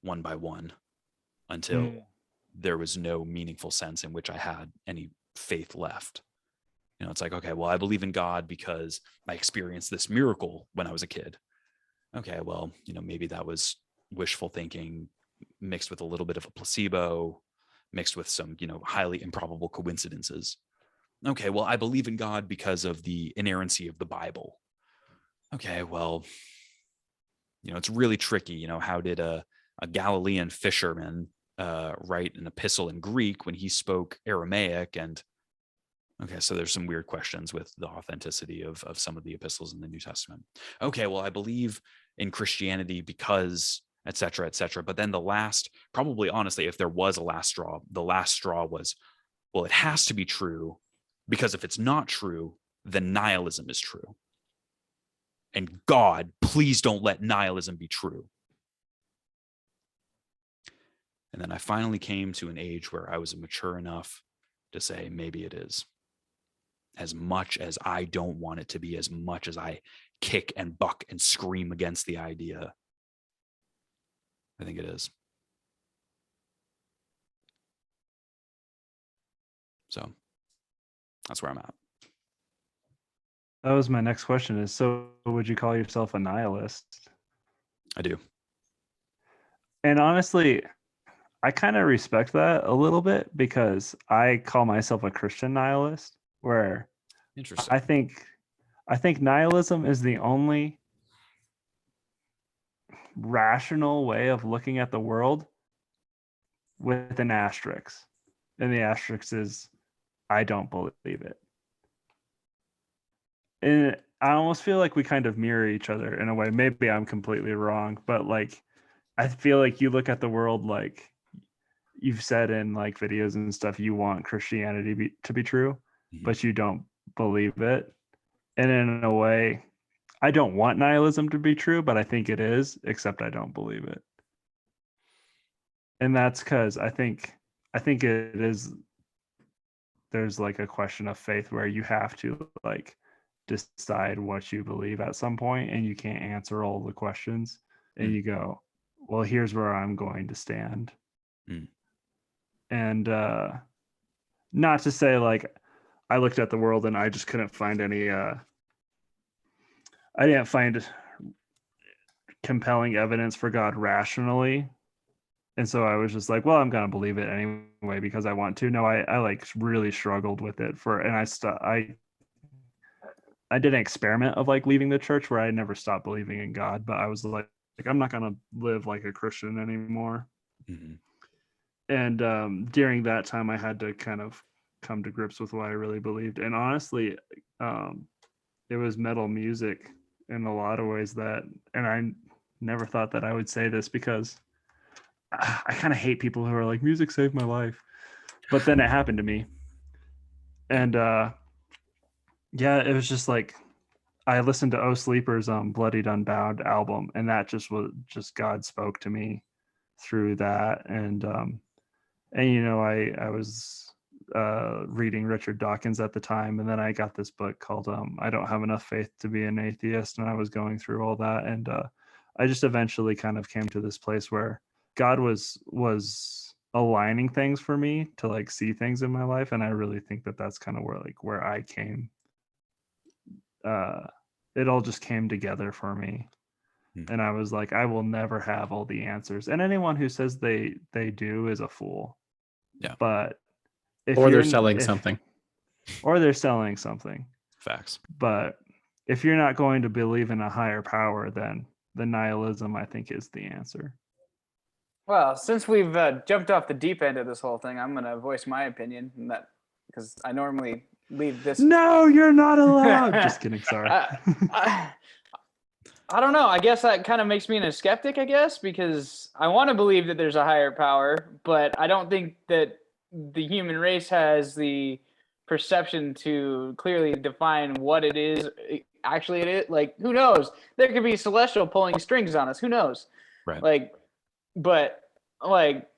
one by one until there was no meaningful sense in which I had any faith left. It's like, okay, well, I believe in God because I experienced this miracle when I was a kid. Okay, well, maybe that was wishful thinking mixed with a little bit of a placebo, mixed with some, highly improbable coincidences. Okay, well, I believe in God because of the inerrancy of the Bible. Okay, well, it's really tricky. How did a Galilean fisherman write an epistle in Greek when he spoke Aramaic? And okay, so there's some weird questions with the authenticity of some of the epistles in the New Testament. Okay, well, I believe in Christianity because et cetera, et cetera. But then the last, probably honestly, if there was a last straw, the last straw was, well, it has to be true because if it's not true, then nihilism is true. And God, please don't let nihilism be true. And then I finally came to an age where I was mature enough to say, maybe it is. As much as I don't want it to be, as much as I kick and buck and scream against the idea, I think it is. So that's where I'm at. That was my next question is, so would you call yourself a nihilist? I do. And honestly, I kind of respect that a little bit because I call myself a Christian nihilist, where Interesting. I think nihilism is the only rational way of looking at the world with an asterisk. And the asterisk is, I don't believe it. And I almost feel like we kind of mirror each other in a way. Maybe I'm completely wrong, but like, I feel like you look at the world like you've said in like videos and stuff, you want Christianity to be true, but you don't believe it. And in a way, I don't want nihilism to be true, but I think it is, except I don't believe it. And that's because I think it is, there's like a question of faith where you have to like decide what you believe at some point, and you can't answer all the questions, and you go, well, here's where I'm going to stand. And not to say like I looked at the world and I just couldn't find any I didn't find compelling evidence for God rationally, and so I was just like, well, I'm gonna believe it anyway because I want to. No, I like really struggled with it and I did an experiment of like leaving the church where I never stopped believing in God, but I was like I'm not gonna live like a Christian anymore. during that time, I had to kind of come to grips with what I really believed. And honestly, it was metal music in a lot of ways and I never thought that I would say this because I kind of hate people who are like, music saved my life. But then it happened to me. And yeah, it was just like, I listened to Oh Sleeper's Bloodied Unbound album, and that just God spoke to me through that. And I was reading Richard Dawkins at the time, and then I got this book called I Don't Have Enough Faith to Be an Atheist, and I was going through all that, and I just eventually kind of came to this place where God was aligning things for me to like see things in my life, and I really think that that's kind of where I came. It all just came together for me. And I was like, I will never have all the answers. And anyone who says they do is a fool. Yeah. But or they're selling something. Or they're selling something. Facts. But if you're not going to believe in a higher power, then the nihilism, I think, is the answer. Well, since we've jumped off the deep end of this whole thing, I'm going to voice my opinion, and that because I normally leave this. No, you're not allowed. Just kidding. Sorry. I don't know. I guess that kind of makes me a skeptic, I guess, because I want to believe that there's a higher power, but I don't think that the human race has the perception to clearly define what it is. Actually, it is. Like, who knows? There could be celestial pulling strings on us. Who knows? Right. Like, but like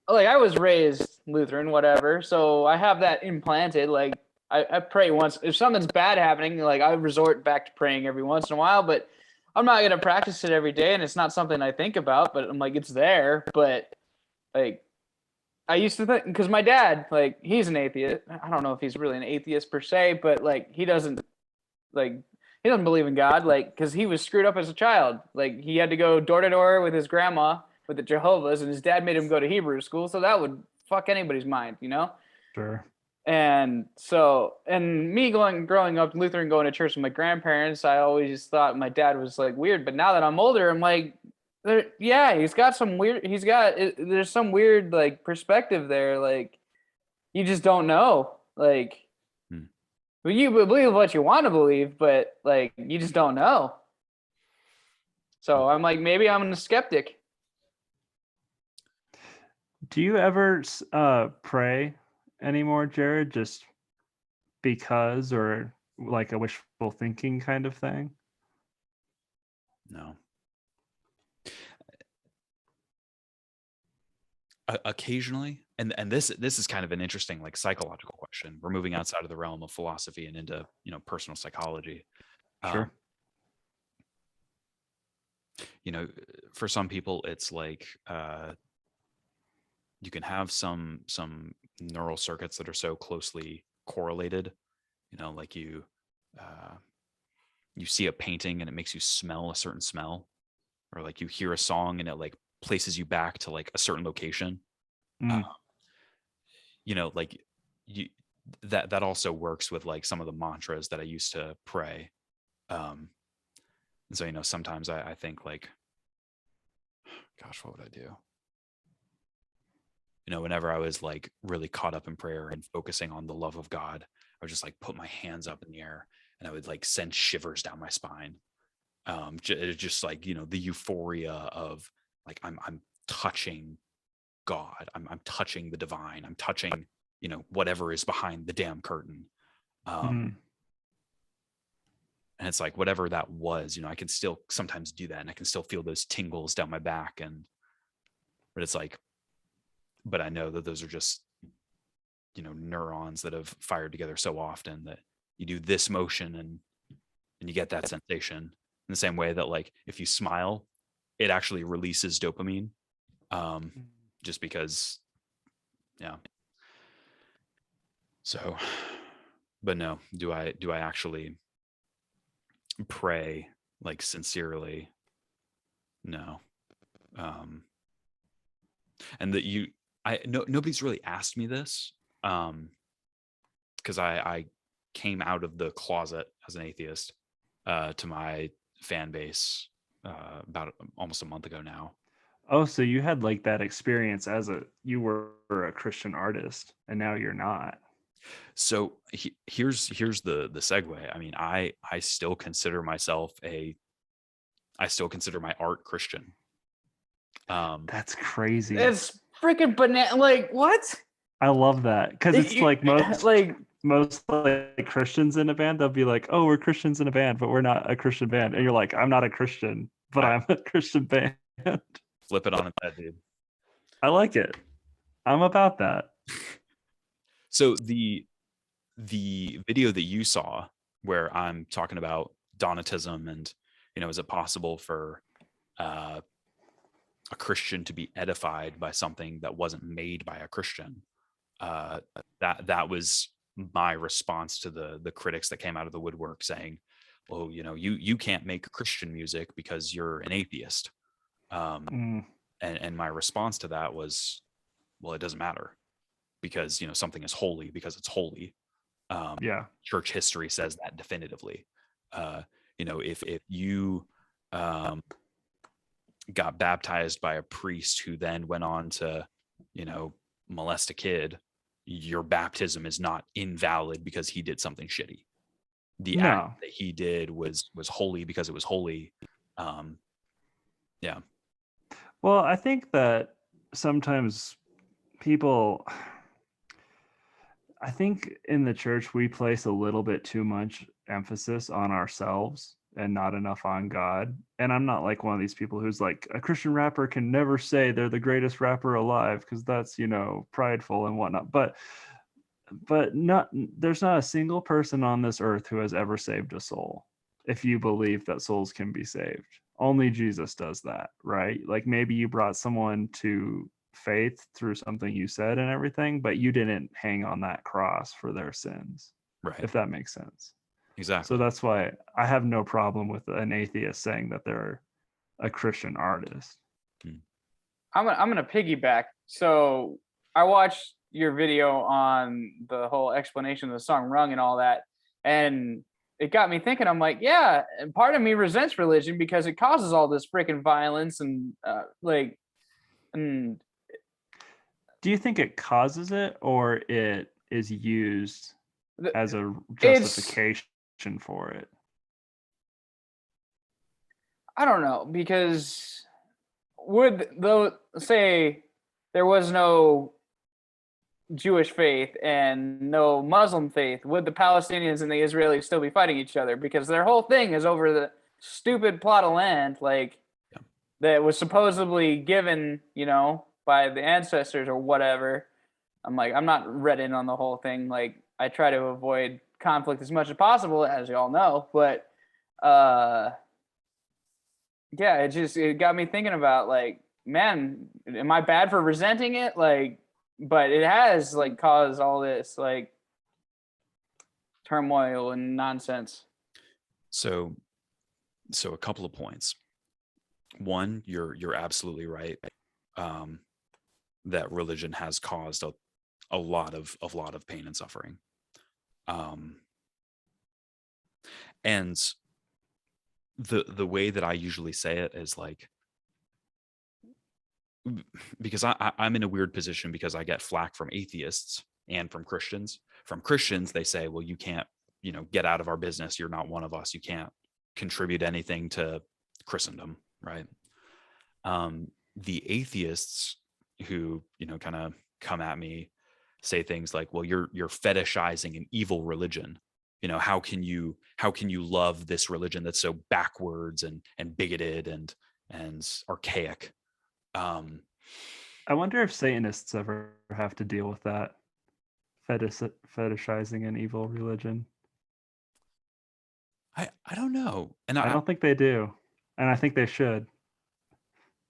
I was raised Lutheran, whatever, so I have that implanted. Like, I pray once. If something's bad happening, like, I resort back to praying every once in a while, but I'm not going to practice it every day, and it's not something I think about, but I'm like, it's there. But like, I used to think, because my dad, like, he's an atheist. I don't know if he's really an atheist per se, but like, he doesn't believe in God, like, because he was screwed up as a child. Like, he had to go door to door with his grandma with the Jehovah's, and his dad made him go to Hebrew school, so that would fuck anybody's mind, you know? Sure. And so, and me growing up Lutheran, going to church with my grandparents, I always thought my dad was like weird. But now that I'm older, I'm like, there's some weird like perspective there. Like, you just don't know. Like, well, you believe what you want to believe, but like, you just don't know. So I'm like, maybe I'm a skeptic. Do you ever pray anymore, Jared, just because, or like a wishful thinking kind of thing? No. Occasionally, and this is kind of an interesting like psychological question. We're moving outside of the realm of philosophy and into personal psychology. Sure. For some people, it's like you can have some neural circuits that are so closely correlated, like you see a painting and it makes you smell a certain smell, or like you hear a song and it like places you back to like a certain location. Like that also works with like some of the mantras that I used to pray. And so, sometimes I think like, gosh, what would I do? Whenever I was like really caught up in prayer and focusing on the love of God, I would just like put my hands up in the air and I would like send shivers down my spine. Just like, the euphoria of like, I'm touching God. I'm touching the divine. I'm touching, whatever is behind the damn curtain. And it's like, whatever that was, I can still sometimes do that. And I can still feel those tingles down my back. But it's like, but I know that those are just, neurons that have fired together so often that you do this motion and you get that sensation in the same way that like, if you smile, it actually releases dopamine. Just because, yeah. So, but no, do I actually pray like sincerely? No. And that nobody's really asked me this, because I came out of the closet as an atheist to my fan base about almost a month ago now. Oh, so you had like that experience as you were a Christian artist, and now you're not. So here's the segue. I mean, I still consider myself I still consider my art Christian. That's crazy. It's freaking banana. Like what? I love that because it's like most like Christians in a band, they'll be like, "Oh, we're Christians in a band, but we're not a Christian band," and you're like, "I'm not a Christian, but I'm a Christian band." Flip it on its head, dude. I like it. I'm about that. So the video that you saw where I'm talking about Donatism and, is it possible for a Christian to be edified by something that wasn't made by a Christian? That was my response to the critics that came out of the woodwork saying, "Oh, you can't make Christian music because you're an atheist." And my response to that was, well, it doesn't matter, because something is holy because it's holy. Church history says that definitively. If you got baptized by a priest who then went on to molest a kid, your baptism is not invalid because he did something shitty. The act that he did was holy because it was holy. Yeah. Well, I think that sometimes I think in the church we place a little bit too much emphasis on ourselves and not enough on God. And I'm not like one of these people who's like, a Christian rapper can never say they're the greatest rapper alive because that's, prideful and whatnot. But there's not a single person on this earth who has ever saved a soul. If you believe that souls can be saved, only Jesus does that, right? Like maybe you brought someone to faith through something you said and everything, but you didn't hang on that cross for their sins, right? If that makes sense. Exactly. So that's why I have no problem with an atheist saying that they're a Christian artist. I'm gonna piggyback. So I watched your video on the whole explanation of the song "Rung" and all that, and it got me thinking. I'm like, yeah, and part of me resents religion because it causes all this freaking violence and and. Do you think it causes it, or it is used as a justification for it? I don't know, because say there was no Jewish faith and no Muslim faith, would the Palestinians and the Israelis still be fighting each other? Because their whole thing is over the stupid plot of land, that was supposedly given, by the ancestors or whatever. I'm like, I'm not read in on the whole thing. Like, I try to avoid conflict as much as possible, as you all know. But yeah, it got me thinking about, like, man, am I bad for resenting it? Like, but it has caused all this turmoil and nonsense. So a couple of points. One, you're absolutely right. That religion has caused a lot of pain and suffering. And the way that I usually say it is like, because I'm in a weird position because I get flack from atheists and from Christians. From Christians, they say, well, you can't, get out of our business. You're not one of us. You can't contribute anything to Christendom, right? The atheists who, kind of come at me say things like, well, you're fetishizing an evil religion. How can you love this religion that's so backwards and bigoted and archaic? I wonder if Satanists ever have to deal with that, fetishizing an evil religion. I don't know, and I don't think they do, and I think they should.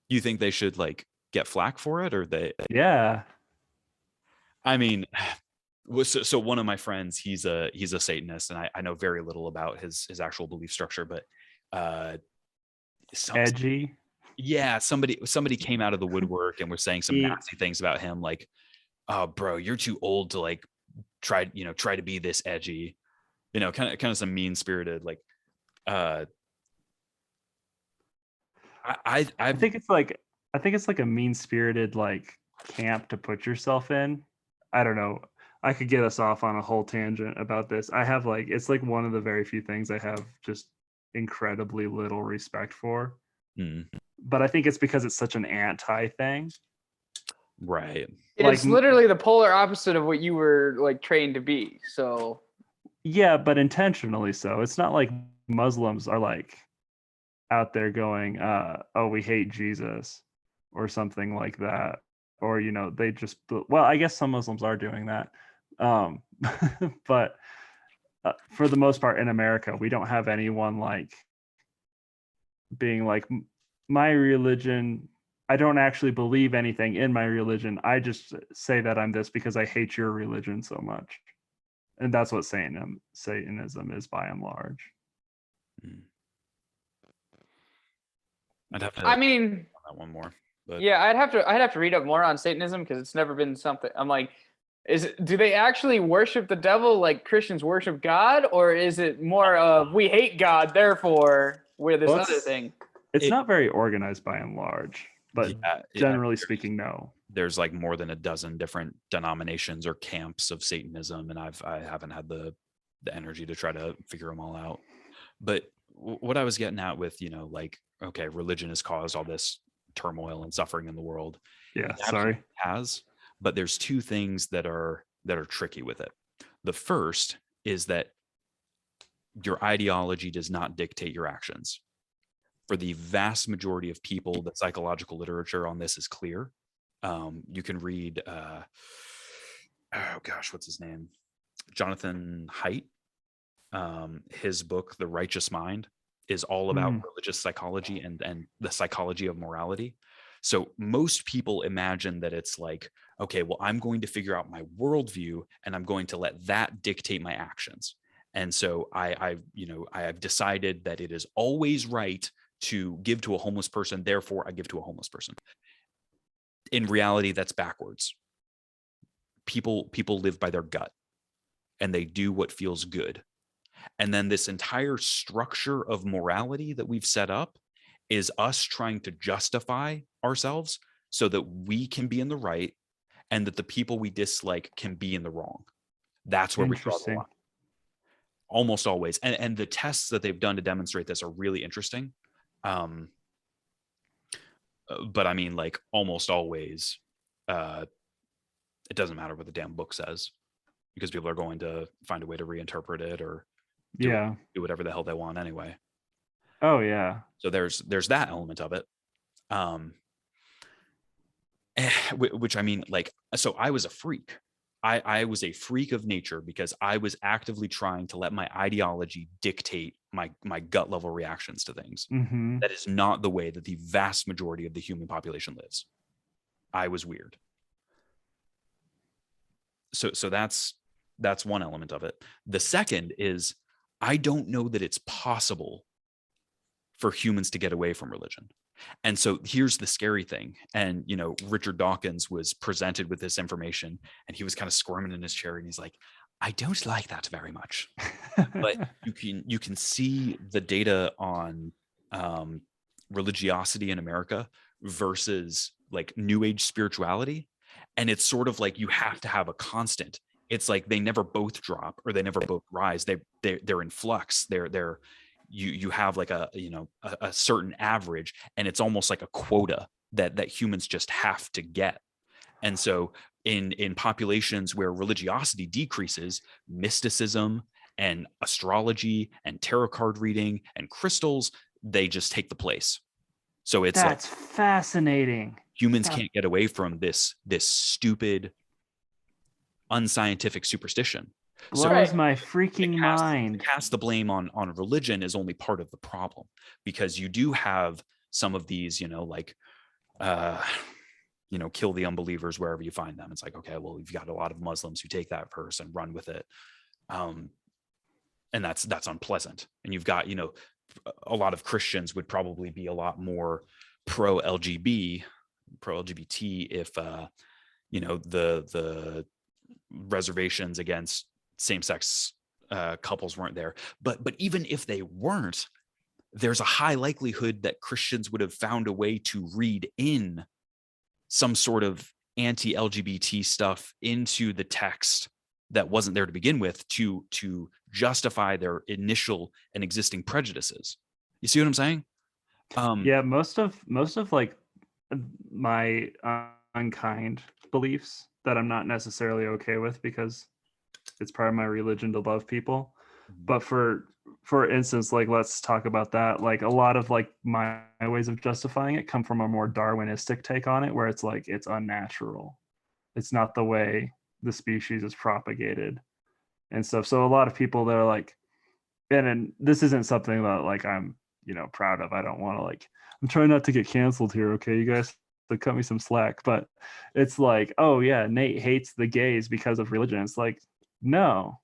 You think they should get flack for it, or they? Yeah. I mean, so one of my friends, he's a Satanist, and I know very little about his actual belief structure, but edgy. Yeah, somebody came out of the woodwork and was saying some nasty things about him, like, "Oh, bro, you're too old to try to be this edgy," kind of some mean spirited I think it's I think it's like a mean-spirited like camp to put yourself in. I don't know. I could get us off on a whole tangent about this. I have like, it's like one of the very few things I have just incredibly little respect for. But I think it's because it's such an anti thing. Right. It's literally the polar opposite of what you were like trained to be. So yeah, but intentionally so. It's not like Muslims are like out there going, oh, we hate Jesus or something like that. Or, you know, they just, well, I guess some Muslims are doing that. But for the most part in America, we don't have anyone like being like, my religion, I don't actually believe anything in my religion. I just say that I'm this because I hate your religion so much. And that's what Satanism is by and large. I'd have to. I mean, that one more. But yeah, I'd have to read up more on Satanism because it's never been something. I'm like, do they actually worship the devil like Christians worship God, or is it more of we hate God, therefore we're this other thing? It's not very organized by and large, but generally speaking, no. There's like more than a dozen different denominations or camps of Satanism, and I haven't had the energy to try to figure them all out. But what I was getting at with, you know, like, okay, religion has caused all this turmoil and suffering in the world. Yeah, sorry. It has, but there's two things that are tricky with it. The first is that your ideology does not dictate your actions. For the vast majority of people, the psychological literature on this is clear. You can read, what's his name? Jonathan Haidt. His book, The Righteous Mind, is all about religious psychology and the psychology of morality. So most people imagine that it's like, okay, well, I'm going to figure out my worldview and I'm going to let that dictate my actions. And so I have decided that it is always right to give to a homeless person, therefore I give to a homeless person. In reality, that's backwards. People live by their gut and they do what feels good. And then this entire structure of morality that we've set up is us trying to justify ourselves so that we can be in the right and that the people we dislike can be in the wrong. That's where we draw the line. Almost always. And the tests that they've done to demonstrate this are really interesting. But I mean, like almost always, it doesn't matter what the damn book says because people are going to find a way to reinterpret it or do whatever the hell they want anyway. Oh yeah. So there's that element of it. Which I mean, like, so I was a freak. I was a freak of nature because I was actively trying to let my ideology dictate my gut level reactions to things. That is not the way that the vast majority of the human population lives. I was weird. So that's one element of it. The second is I don't know that it's possible for humans to get away from religion. And so here's the scary thing. And, you know, Richard Dawkins was presented with this information and he was kind of squirming in his chair and he's like, I don't like that very much. But you can see the data on religiosity in America versus like New Age spirituality. And it's sort of like you have to have a constant. It's like they never both drop or they never both rise. They're in flux. You have like a certain average, and it's almost like a quota that humans just have to get. And so in populations where religiosity decreases, mysticism and astrology and tarot card reading and crystals, they just take the place. So that's like, fascinating. Humans can't get away from this stupid, unscientific superstition. Blows my freaking mind. Cast the blame on religion is only part of the problem, because you do have some of these, like, kill the unbelievers wherever you find them. It's like, okay, well, you've got a lot of Muslims who take that verse and run with it. And that's unpleasant. And you've got, a lot of Christians would probably be a lot more pro-LGBT if, the reservations against same-sex couples weren't there. But even if they weren't, there's a high likelihood that Christians would have found a way to read in some sort of anti-LGBT stuff into the text that wasn't there to begin with to justify their initial and existing prejudices. You see what I'm saying? Yeah, most of like my unkind beliefs that I'm not necessarily okay with because it's part of my religion to love people. But for instance, like let's talk about that. Like a lot of like my ways of justifying it come from a more Darwinistic take on it, where it's like it's unnatural. It's not the way the species is propagated and stuff. So a lot of people that are like, and this isn't something that like I'm, you know, proud of. I don't want to like, I'm trying not to get canceled here. Okay, you guys, so cut me some slack. But it's like, oh yeah, Nate hates the gays because of religion. It's like, no,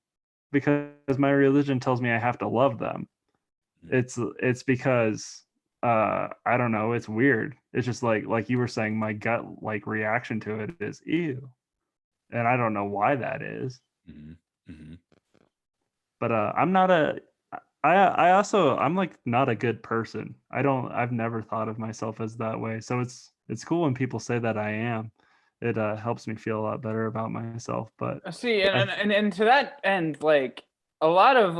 because my religion tells me I have to love them. It's because I don't know, it's weird. It's just like you were saying, my gut like reaction to it is ew. And I don't know why that is. But I'm not I'm like not a good person. I've never thought of myself as that way. So it's cool when people say that I am. It helps me feel a lot better about myself. But see, and to that end, like a lot of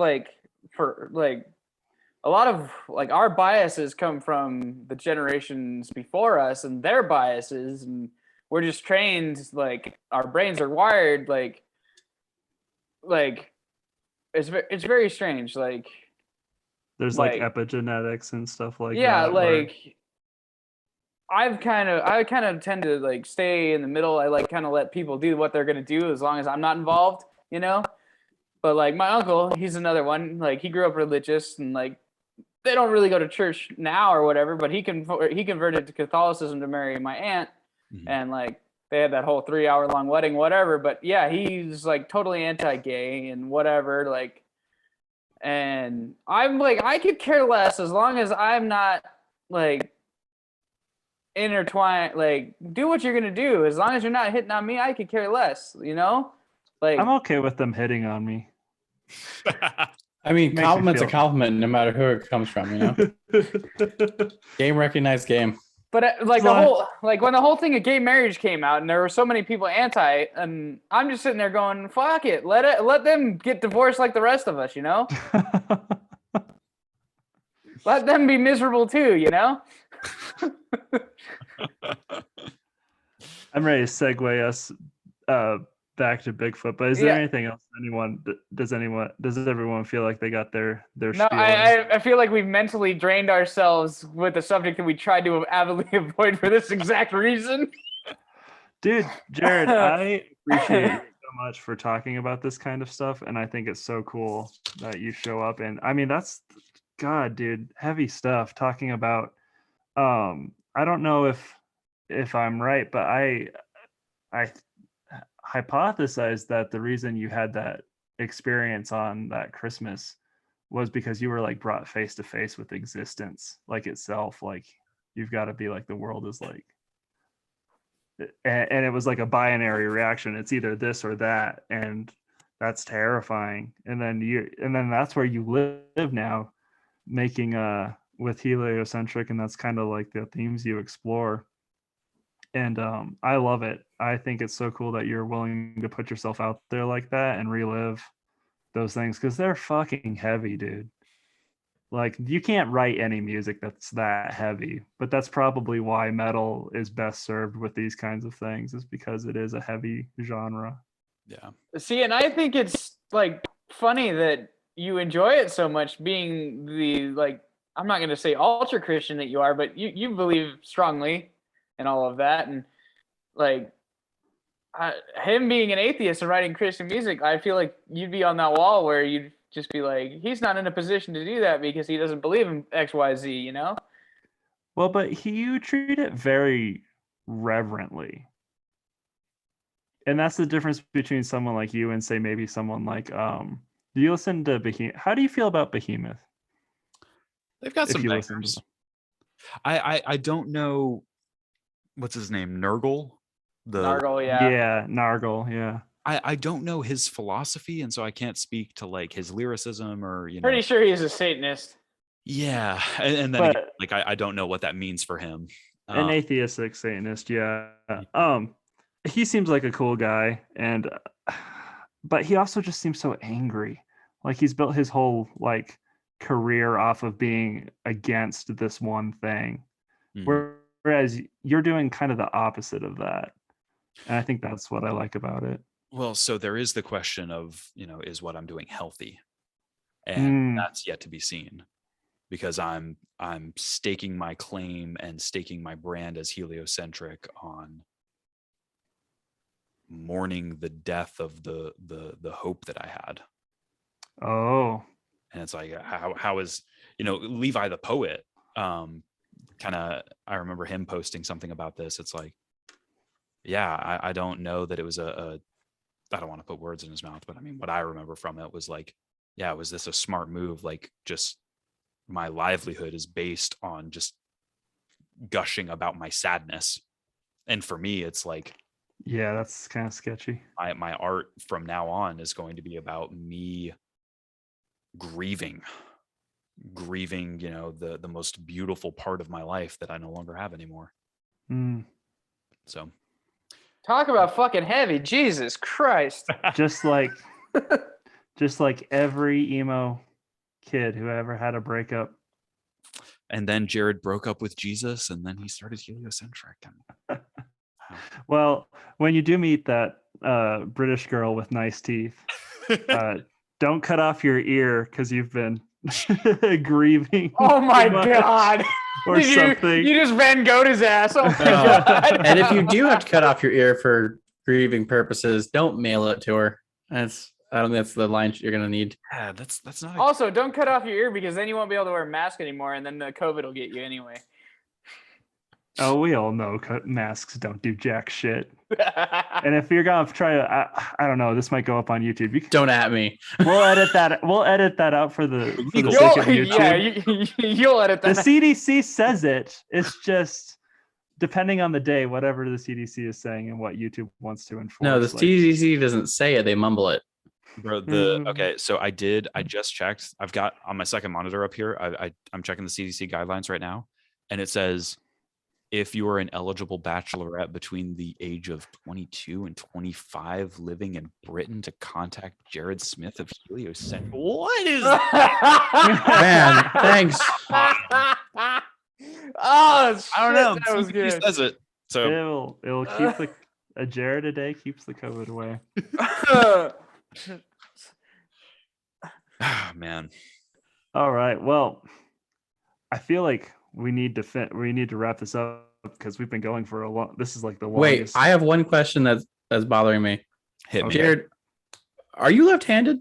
our biases come from the generations before us and their biases, and we're just trained, like our brains are wired like it's very strange. Like there's like epigenetics and stuff like yeah, that. like I kind of tend to like stay in the middle. I like kind of let people do what they're gonna do as long as I'm not involved, you know. But like my uncle, he's another one. Like he grew up religious, and like they don't really go to church now or whatever. But he converted to Catholicism to marry my aunt, and like they had that whole 3-hour-long wedding, whatever. But yeah, he's like totally anti-gay and whatever. Like, and I'm like, I could care less as long as I'm not like intertwined. Like, do what you're gonna do. As long as you're not hitting on me, I could care less. You know, like I'm okay with them hitting on me. I mean, compliment's a compliment, no matter who it comes from. You know, game recognized game. But like the whole, like when the whole thing of gay marriage came out, and there were so many people anti, and I'm just sitting there going, "Fuck it, let them get divorced like the rest of us," you know. Let them be miserable too, you know. I'm ready to segue us back to Bigfoot, but is there anything else does everyone feel like they got their No, spiel? I feel like we've mentally drained ourselves with the subject that we tried to avidly avoid for this exact reason. Dude, Jared, I appreciate you so much for talking about this kind of stuff, and I think it's so cool that you show up. And I mean, that's God, dude, heavy stuff talking about I don't know if I'm right, but I hypothesized that the reason you had that experience on that Christmas was because you were like brought face to face with existence, like itself. Like you've got to be like the world is like, and it was like a binary reaction. It's either this or that, and that's terrifying. And then that's where you live now, making with heliocentric, and that's kind of like the themes you explore. And I love it. I think it's so cool that you're willing to put yourself out there like that and relive those things, because they're fucking heavy, dude. Like you can't write any music that's that heavy, but that's probably why metal is best served with these kinds of things, is because it is a heavy genre. Yeah. See, and I think it's like funny that you enjoy it so much, being the like, I'm not going to say ultra Christian that you are, but you believe strongly and all of that. And like him being an atheist and writing Christian music, I feel like you'd be on that wall where you'd just be like, he's not in a position to do that because he doesn't believe in XYZ, you know? Well, but you treat it very reverently. And that's the difference between someone like you and say maybe someone like do you listen to Behemoth? How do you feel about Behemoth? They've got some bangers. I don't know what's his name, Nurgle. Nargle, yeah. Nargle, yeah. I don't know his philosophy, and so I can't speak to like his lyricism or Pretty sure he's a Satanist. Yeah, and then But again, like I don't know what that means for him. an atheistic Satanist, yeah. He seems like a cool guy, and but he also just seems so angry. Like he's built his whole like career off of being against this one thing, whereas you're doing kind of the opposite of that. And I think that's what I like about it. Well, so there is the question of, is what I'm doing healthy? And that's yet to be seen, because I'm staking my claim and staking my brand as heliocentric on mourning the death of the hope that I had. Oh. And it's like, how is, Levi the poet, kind of, I remember him posting something about this. It's like, yeah, I don't know that it was I don't want to put words in his mouth, but I mean, what I remember from it was like, yeah, was this a smart move? Like, just my livelihood is based on just gushing about my sadness. And for me, it's like, yeah, that's kind of sketchy. My art from now on is going to be about me grieving, the most beautiful part of my life that I no longer have anymore. So talk about fucking heavy. Jesus Christ. Just like every emo kid who ever had a breakup. And then Jared broke up with Jesus, and then he started heliocentric. Well, when you do meet that British girl with nice teeth, don't cut off your ear because you've been grieving. Oh my God. Or something. You just Van Gogh'd his ass. Oh my God. And if you do have to cut off your ear for grieving purposes, don't mail it to her. I don't think that's the line you're gonna need. Yeah, that's not. Also, don't cut off your ear, because then you won't be able to wear a mask anymore, and then the COVID will get you anyway. Oh, we all know masks don't do jack shit. And if you're gonna try to, I don't know, this might go up on YouTube. Don't at me. We'll edit that. We'll edit that out for the sake of YouTube. Yeah, you'll edit that. The CDC says it. It's just depending on the day, whatever the CDC is saying and what YouTube wants to enforce. No, the CDC doesn't say it; they mumble it. Bro, okay, so I just checked. I've got on my second monitor up here. I'm checking the CDC guidelines right now, and it says, if you are an eligible bachelorette between the age of 22 and 25 living in Britain, to contact Jared Smith of Heliocentric. What is that? Man, thanks. Oh, shit, I don't know. That was good. He says it. So it'll keep a Jared a day keeps the COVID away. Man. All right. Well, I feel like we need to wrap this up because we've been going for a long. This is like the longest. Wait, I have one question that's bothering me. Hit me. Jared, are you left-handed?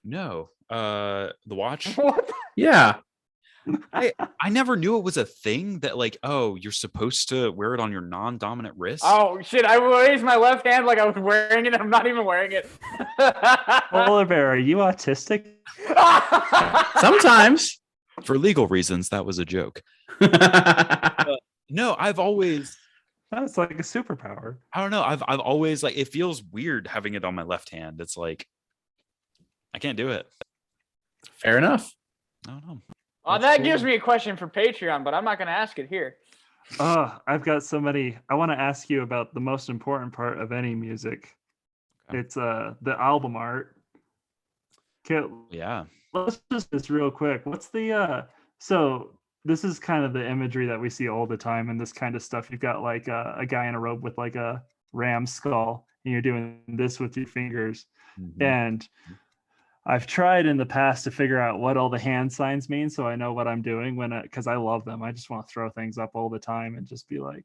No. The watch? What? Yeah. I never knew it was a thing that, like, oh, you're supposed to wear it on your non-dominant wrist. Oh shit! I raised my left hand like I was wearing it. I'm not even wearing it. Polar bear, are you autistic? Sometimes. For legal reasons, that was a joke. No, I've always. That's like a superpower. I don't know. I've always, like, it feels weird having it on my left hand. It's like, I can't do it. Fair enough. I don't know. Oh, that gives me a question for Patreon, but I'm not going to ask it here. I've got so many. I want to ask you about the most important part of any music. Okay. It's the album art. Okay, yeah. Let's just this real quick. What's the so this is kind of the imagery that we see all the time in this kind of stuff. You've got like a guy in a robe with like a ram skull, and you're doing this with your fingers. And I've tried in the past to figure out what all the hand signs mean, so I know what I'm doing because I love them. I just want to throw things up all the time and just be like,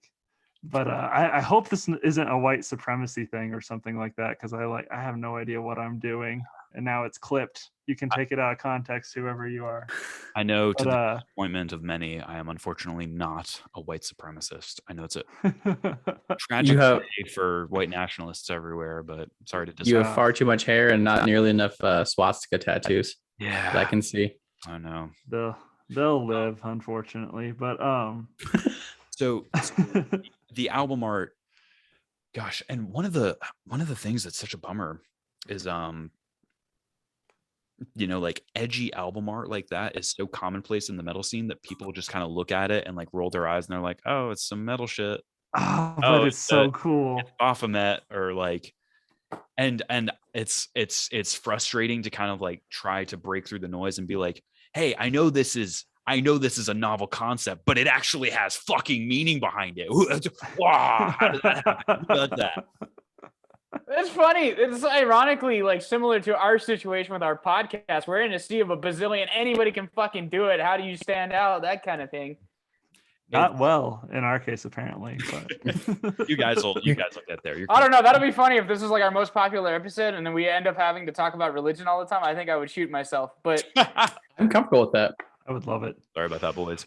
but I hope this isn't a white supremacy thing or something like that, because I have no idea what I'm doing, and now it's clipped. You can take it out of context, whoever you are. I know, to the disappointment of many, I am unfortunately not a white supremacist. I know it's a tragic day for white nationalists everywhere, but sorry to disappoint. You have far too much hair and not nearly enough swastika tattoos. Yeah, that I can see. I know. They'll live, unfortunately, but So the album art, gosh, and one of the things that's such a bummer is like edgy album art like that is so commonplace in the metal scene that people just kind of look at it and like roll their eyes and they're like, oh, it's some metal shit. Oh, but it's so cool. Baphomet, or like, and it's frustrating to kind of like try to break through the noise and be like, hey, I know this is a novel concept, but it actually has fucking meaning behind it. Wow, how did that happen? Who does that? It's funny. It's ironically like similar to our situation with our podcast. We're in a sea of a bazillion. Anybody can fucking do it. How do you stand out? That kind of thing. Not well in our case, apparently. But you guys will get there. I don't know. That'll be funny if this is like our most popular episode, and then we end up having to talk about religion all the time. I think I would shoot myself. But I'm comfortable with that. I would love it. Sorry about that, boys.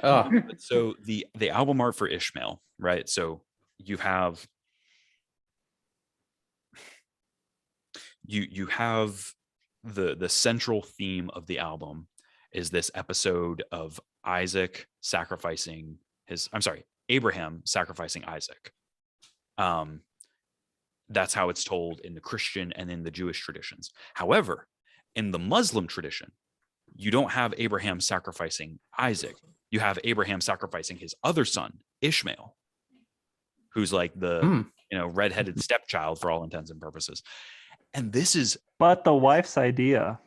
Oh, So the album art for Ishmael, right? So you have you have the central theme of the album is this episode of Abraham sacrificing Isaac. That's how it's told in the Christian and in the Jewish traditions. However, in the Muslim tradition, you don't have Abraham sacrificing Isaac. You have Abraham sacrificing his other son, Ishmael, who's like the redheaded stepchild for all intents and purposes. And this is but the wife's idea.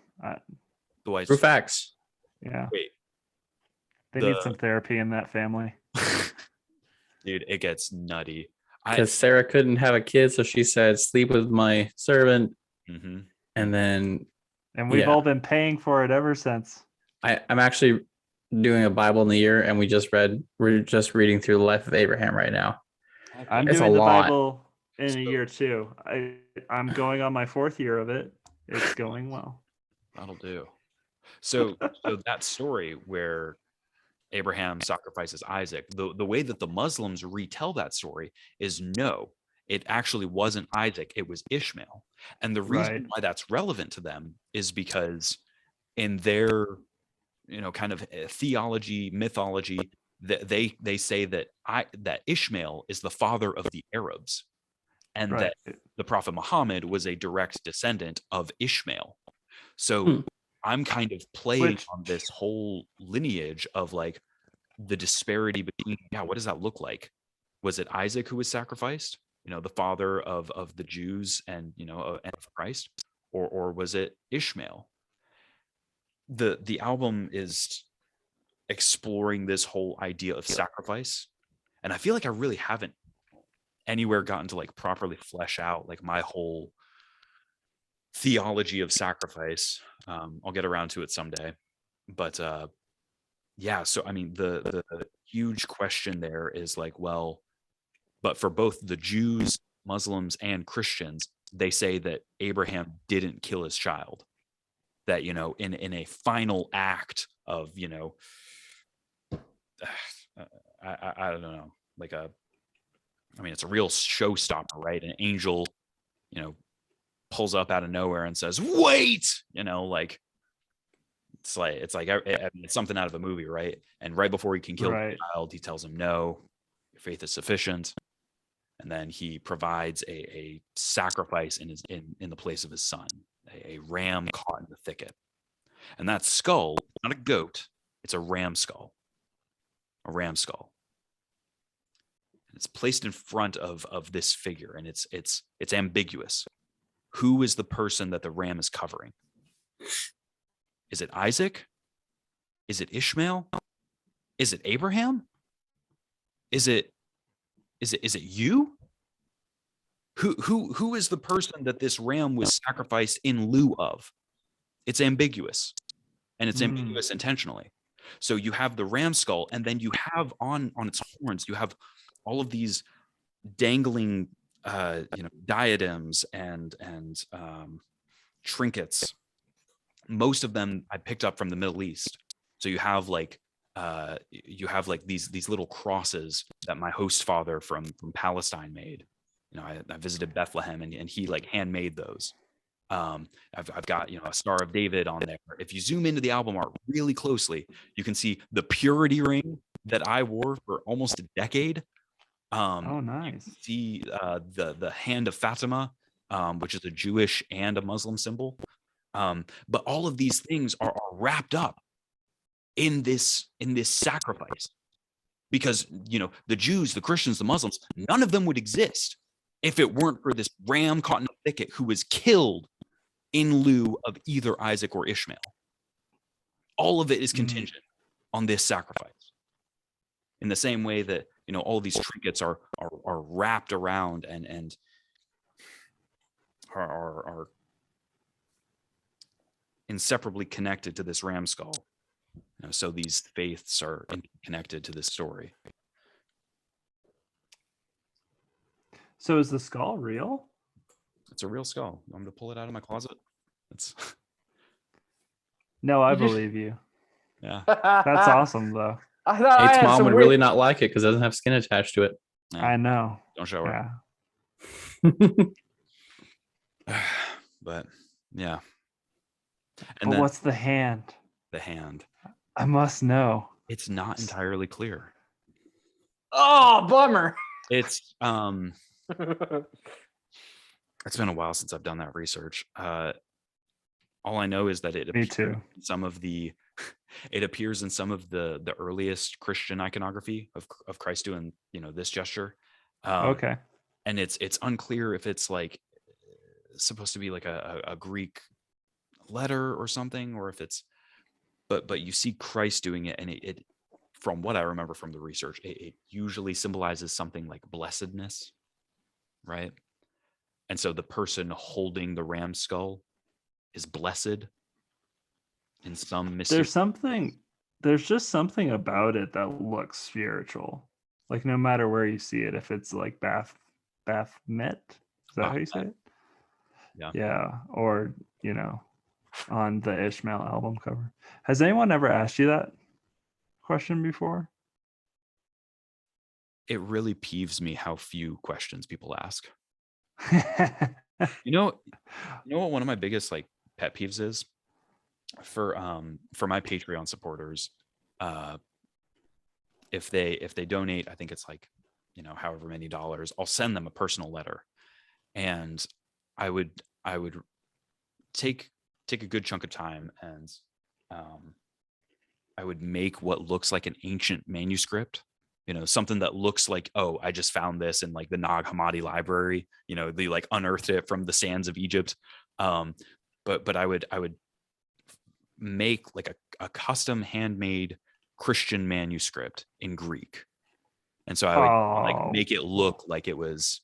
The wife's true facts. Yeah. Wait. They need some therapy in that family. Dude, it gets nutty. Because Sarah couldn't have a kid, so she said, sleep with my servant. Mm-hmm. And we've all been paying for it ever since. I'm actually doing a Bible in the year, and we're just reading through the life of Abraham right now. I'm doing the Bible in a year too. I'm going on my 4th year of it. It's going well. That'll do. So that story where Abraham sacrifices Isaac, the way that the Muslims retell that story is no, it actually wasn't Isaac, it was Ishmael. And the reason why that's relevant to them is because in their kind of theology, mythology, that they say that Ishmael is the father of the Arabs, and that the Prophet Muhammad was a direct descendant of Ishmael. So I'm kind of playing on this whole lineage of like the disparity between, what does that look like? Was it Isaac who was sacrificed, the father of the Jews and and of Christ, or was it Ishmael? The album is exploring this whole idea of sacrifice, and I feel like I really haven't anywhere gotten to like properly flesh out like my whole theology of sacrifice. I'll get around to it someday, but so I mean the huge question there is like, well, but for both the Jews, Muslims, and Christians, they say that Abraham didn't kill his child, that in a final act of I don't know, like it's a real showstopper, right? An angel pulls up out of nowhere and says, wait, like it's something out of a movie, right? And right before he can kill the child, he tells him, no, your faith is sufficient. And then he provides a sacrifice in the place of his son, a ram caught in the thicket. And that skull, not a goat, it's a ram skull. A ram skull. It's placed in front of this figure, and it's ambiguous. Who is the person that the ram is covering? Is it Isaac? Is it Ishmael? Is it Abraham? Is it you? Who is the person that this ram was sacrificed in lieu of? It's ambiguous, and it's ambiguous intentionally. So you have the ram skull, and then you have on its horns, you have all of these dangling diadems and trinkets. Most of them I picked up from the Middle East. So you have like these little crosses that my host father from Palestine made. I visited Bethlehem, and he like handmade those. I've got a Star of David on there. If you zoom into the album art really closely, you can see the purity ring that I wore for almost a decade. Oh, nice. You see the hand of Fatima, which is a Jewish and a Muslim symbol. But all of these things are wrapped up in this sacrifice, because the Jews, the Christians, the Muslims, none of them would exist if it weren't for this ram caught in a thicket who was killed in lieu of either Isaac or Ishmael. All of it is contingent on this sacrifice. In the same way that all of these trinkets are wrapped around and are inseparably connected to this ram skull. So these faiths are connected to this story. So is the skull real? It's a real skull. I'm going to pull it out of my closet. No, I believe you. Yeah. That's awesome, though. I thought Nate's mom would really not like it because it doesn't have skin attached to it. Yeah. I know. Don't show her. Yeah. But yeah. And but what's the hand? The hand. I must know. It's not entirely clear. Oh, bummer. It's it's been a while since I've done that research. All I know is that it appears in some of the earliest Christian iconography of Christ doing this gesture. Okay. And it's unclear if it's like supposed to be like a Greek letter or something, or if it's but you see Christ doing it, and it from what I remember from the research, it usually symbolizes something like blessedness, right? And so the person holding the ram skull is blessed in some mysterious. There's just something about it that looks spiritual. Like no matter where you see it, if it's like Baphomet, is that how you say it? Yeah. Yeah. Or, on the Ishmael album cover. Has anyone ever asked you that question before? It really peeves me how few questions people ask. You know what one of my biggest like pet peeves is? For my Patreon supporters, if they donate, I think it's like, however many dollars, I'll send them a personal letter. And I would take a good chunk of time, and I would make what looks like an ancient manuscript, something that looks like, oh, I just found this in like the Nag Hammadi library, they like unearthed it from the sands of Egypt. But I would make like a custom handmade Christian manuscript in Greek. And so I would like make it look like it was,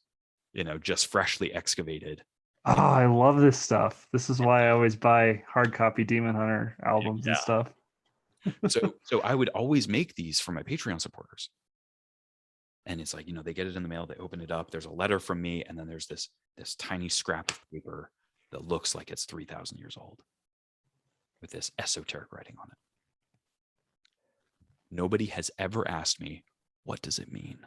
just freshly excavated. Oh, I love this stuff. This is why I always buy hard copy Demon Hunter albums and stuff. So I would always make these for my Patreon supporters. And it's like, they get it in the mail, they open it up, there's a letter from me, and then there's this tiny scrap of paper that looks like it's 3,000 years old with this esoteric writing on it. Nobody has ever asked me, what does it mean?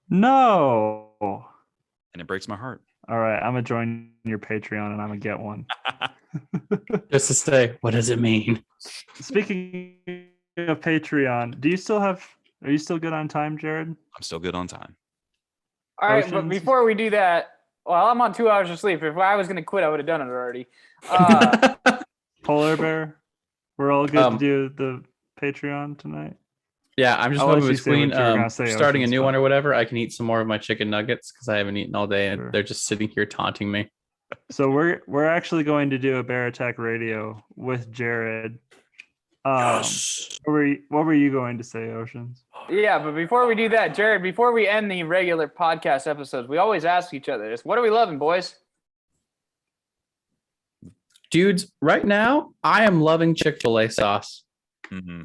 No. And it breaks my heart. All right, I'm gonna join your Patreon and I'm gonna get one. Just to say, what does it mean? Speaking of Patreon, are you still good on time, Jared? I'm still good on time. All right, but before we do that, well, I'm on 2 hours of sleep. If I was gonna quit, I would have done it already. Polar Bear, we're all good to do the Patreon tonight. Yeah, I'm just hoping between starting a new one or whatever, I can eat some more of my chicken nuggets because I haven't eaten all day and they're just sitting here taunting me. So we're actually going to do a Bear Attack Radio with Jared. Yes. What were you going to say, Oceans? Yeah, but before we do that, Jared, before we end the regular podcast episodes, we always ask each other this: what are we loving, boys? Dudes, right now I am loving Chick-fil-A sauce. Mm-hmm.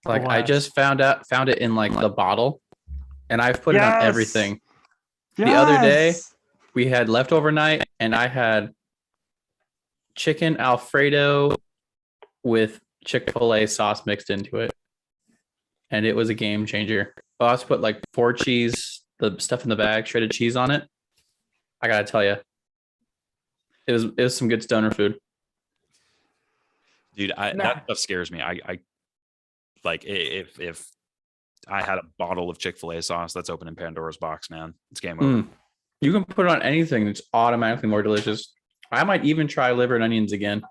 Like I just found it in like the bottle, and I've put it on everything. Yes. The other day we had leftover night, and I had chicken Alfredo with Chick-fil-A sauce mixed into it, and it was a game changer. I also put like 4 cheese, the stuff in the bag, shredded cheese on it. I gotta tell you, it was some good stoner food. Dude, that stuff scares me. I like if I had a bottle of Chick-fil-A sauce, that's opening Pandora's box, man. It's game over. You can put it on anything. It's automatically more delicious. I might even try liver and onions again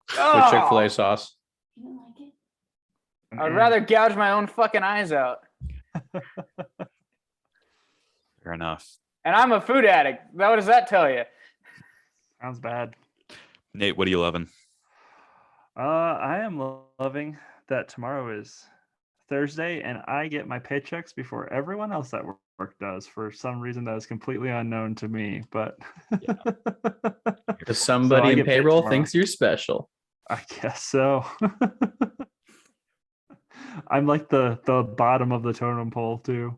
with Oh, Chick-fil-A sauce. I'd rather gouge my own fucking eyes out. Fair enough. And I'm a food addict. What does that tell you? Sounds bad. Nate, what are you loving? I am loving that tomorrow is Thursday and I get my paychecks before everyone else at work does for some reason that is completely unknown to me. But Because somebody in payroll thinks you're special. I guess so. I'm like the bottom of the totem pole too.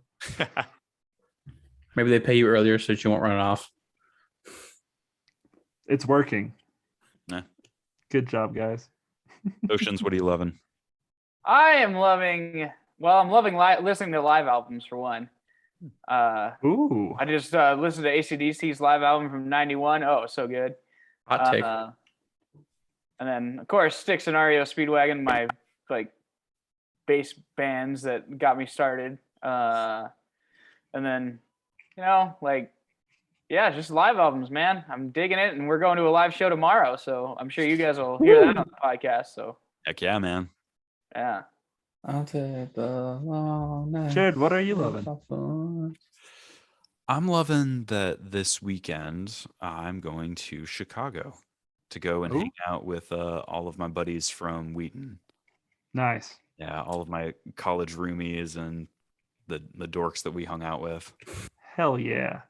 Maybe they pay you earlier so that you won't run off. It's working. Nah. Good job, guys. Oceans, what are you loving? I'm loving listening to live albums for one. Ooh. I just listened to AC/DC's live album from '91. Oh, so good. Hot take. And then of course Styx and REO Speedwagon, my like bass bands that got me started. And then just live albums, man. I'm digging it, and we're going to a live show tomorrow, so I'm sure you guys will hear that on the podcast. So Heck yeah, man. yeah. I'll take the long night. Jared, what are you loving? I'm loving that this weekend I'm going to Chicago to go and hang out with all of my buddies from Wheaton. Nice. Yeah, all of my college roomies and the dorks that we hung out with. Hell yeah.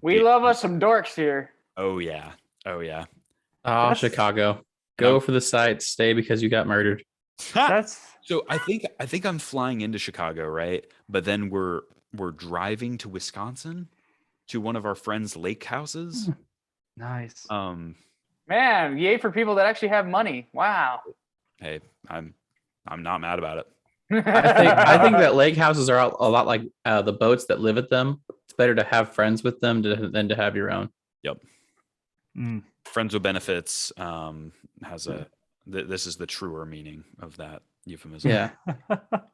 We love us some dorks here. Oh yeah. Oh yeah. Oh, Chicago. Go for the sights. Stay because you got murdered. That's So I think I'm flying into Chicago, right? But then we're driving to Wisconsin to one of our friends' lake houses. nice. Man, yay for people that actually have money. Wow. Hey, I'm not mad about it. I think that lake houses are a lot like the boats that live at them. It's better to have friends with them than to have your own. Yep. Mm. Friends with benefits has a this is the truer meaning of that euphemism. Yeah.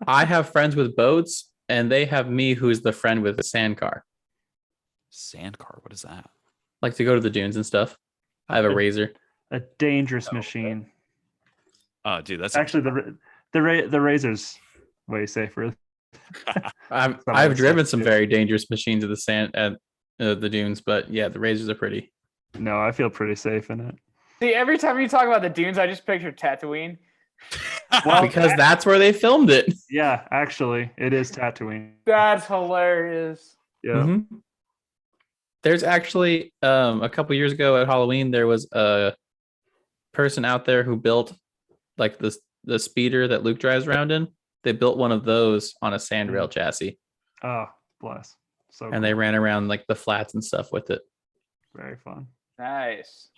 I have friends with boats, and they have me, who's the friend with a sandcar. Sandcar, what is that? Like to go to the dunes and stuff. I have a razor. A dangerous machine. Oh, dude, that's Actually the razor's way safer. I've driven some very dangerous machines at the dunes, but yeah, the razors are pretty. No, I feel pretty safe in it. See, every time you talk about the dunes, I just picture Tatooine. Well, because that's where they filmed it. Yeah, actually, it is Tatooine. That's hilarious. Yeah. Mm-hmm. There's actually a couple years ago at Halloween, there was a person out there who built like the speeder that Luke drives around in. They built one of those on a sandrail chassis. Oh, bless. So and they ran around like the flats and stuff with it. Very fun. Nice.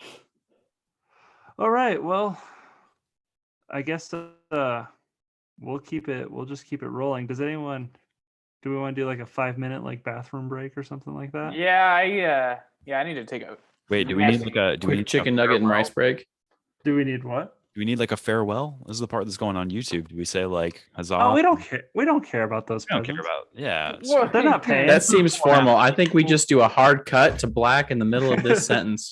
All right. Well, I guess we'll just keep it rolling. Do we want to do like a 5-minute like bathroom break or something like that? Yeah, I need to take a Wait, do we need like a chicken nugget and rice break? Do we need what? Do we need like a farewell? This is the part that's going on YouTube. Do we say like huzzah? Oh, we don't care. We don't care about those. We don't care about. Yeah. Well, they're not paying. That seems formal. I think we just do a hard cut to black in the middle of this sentence.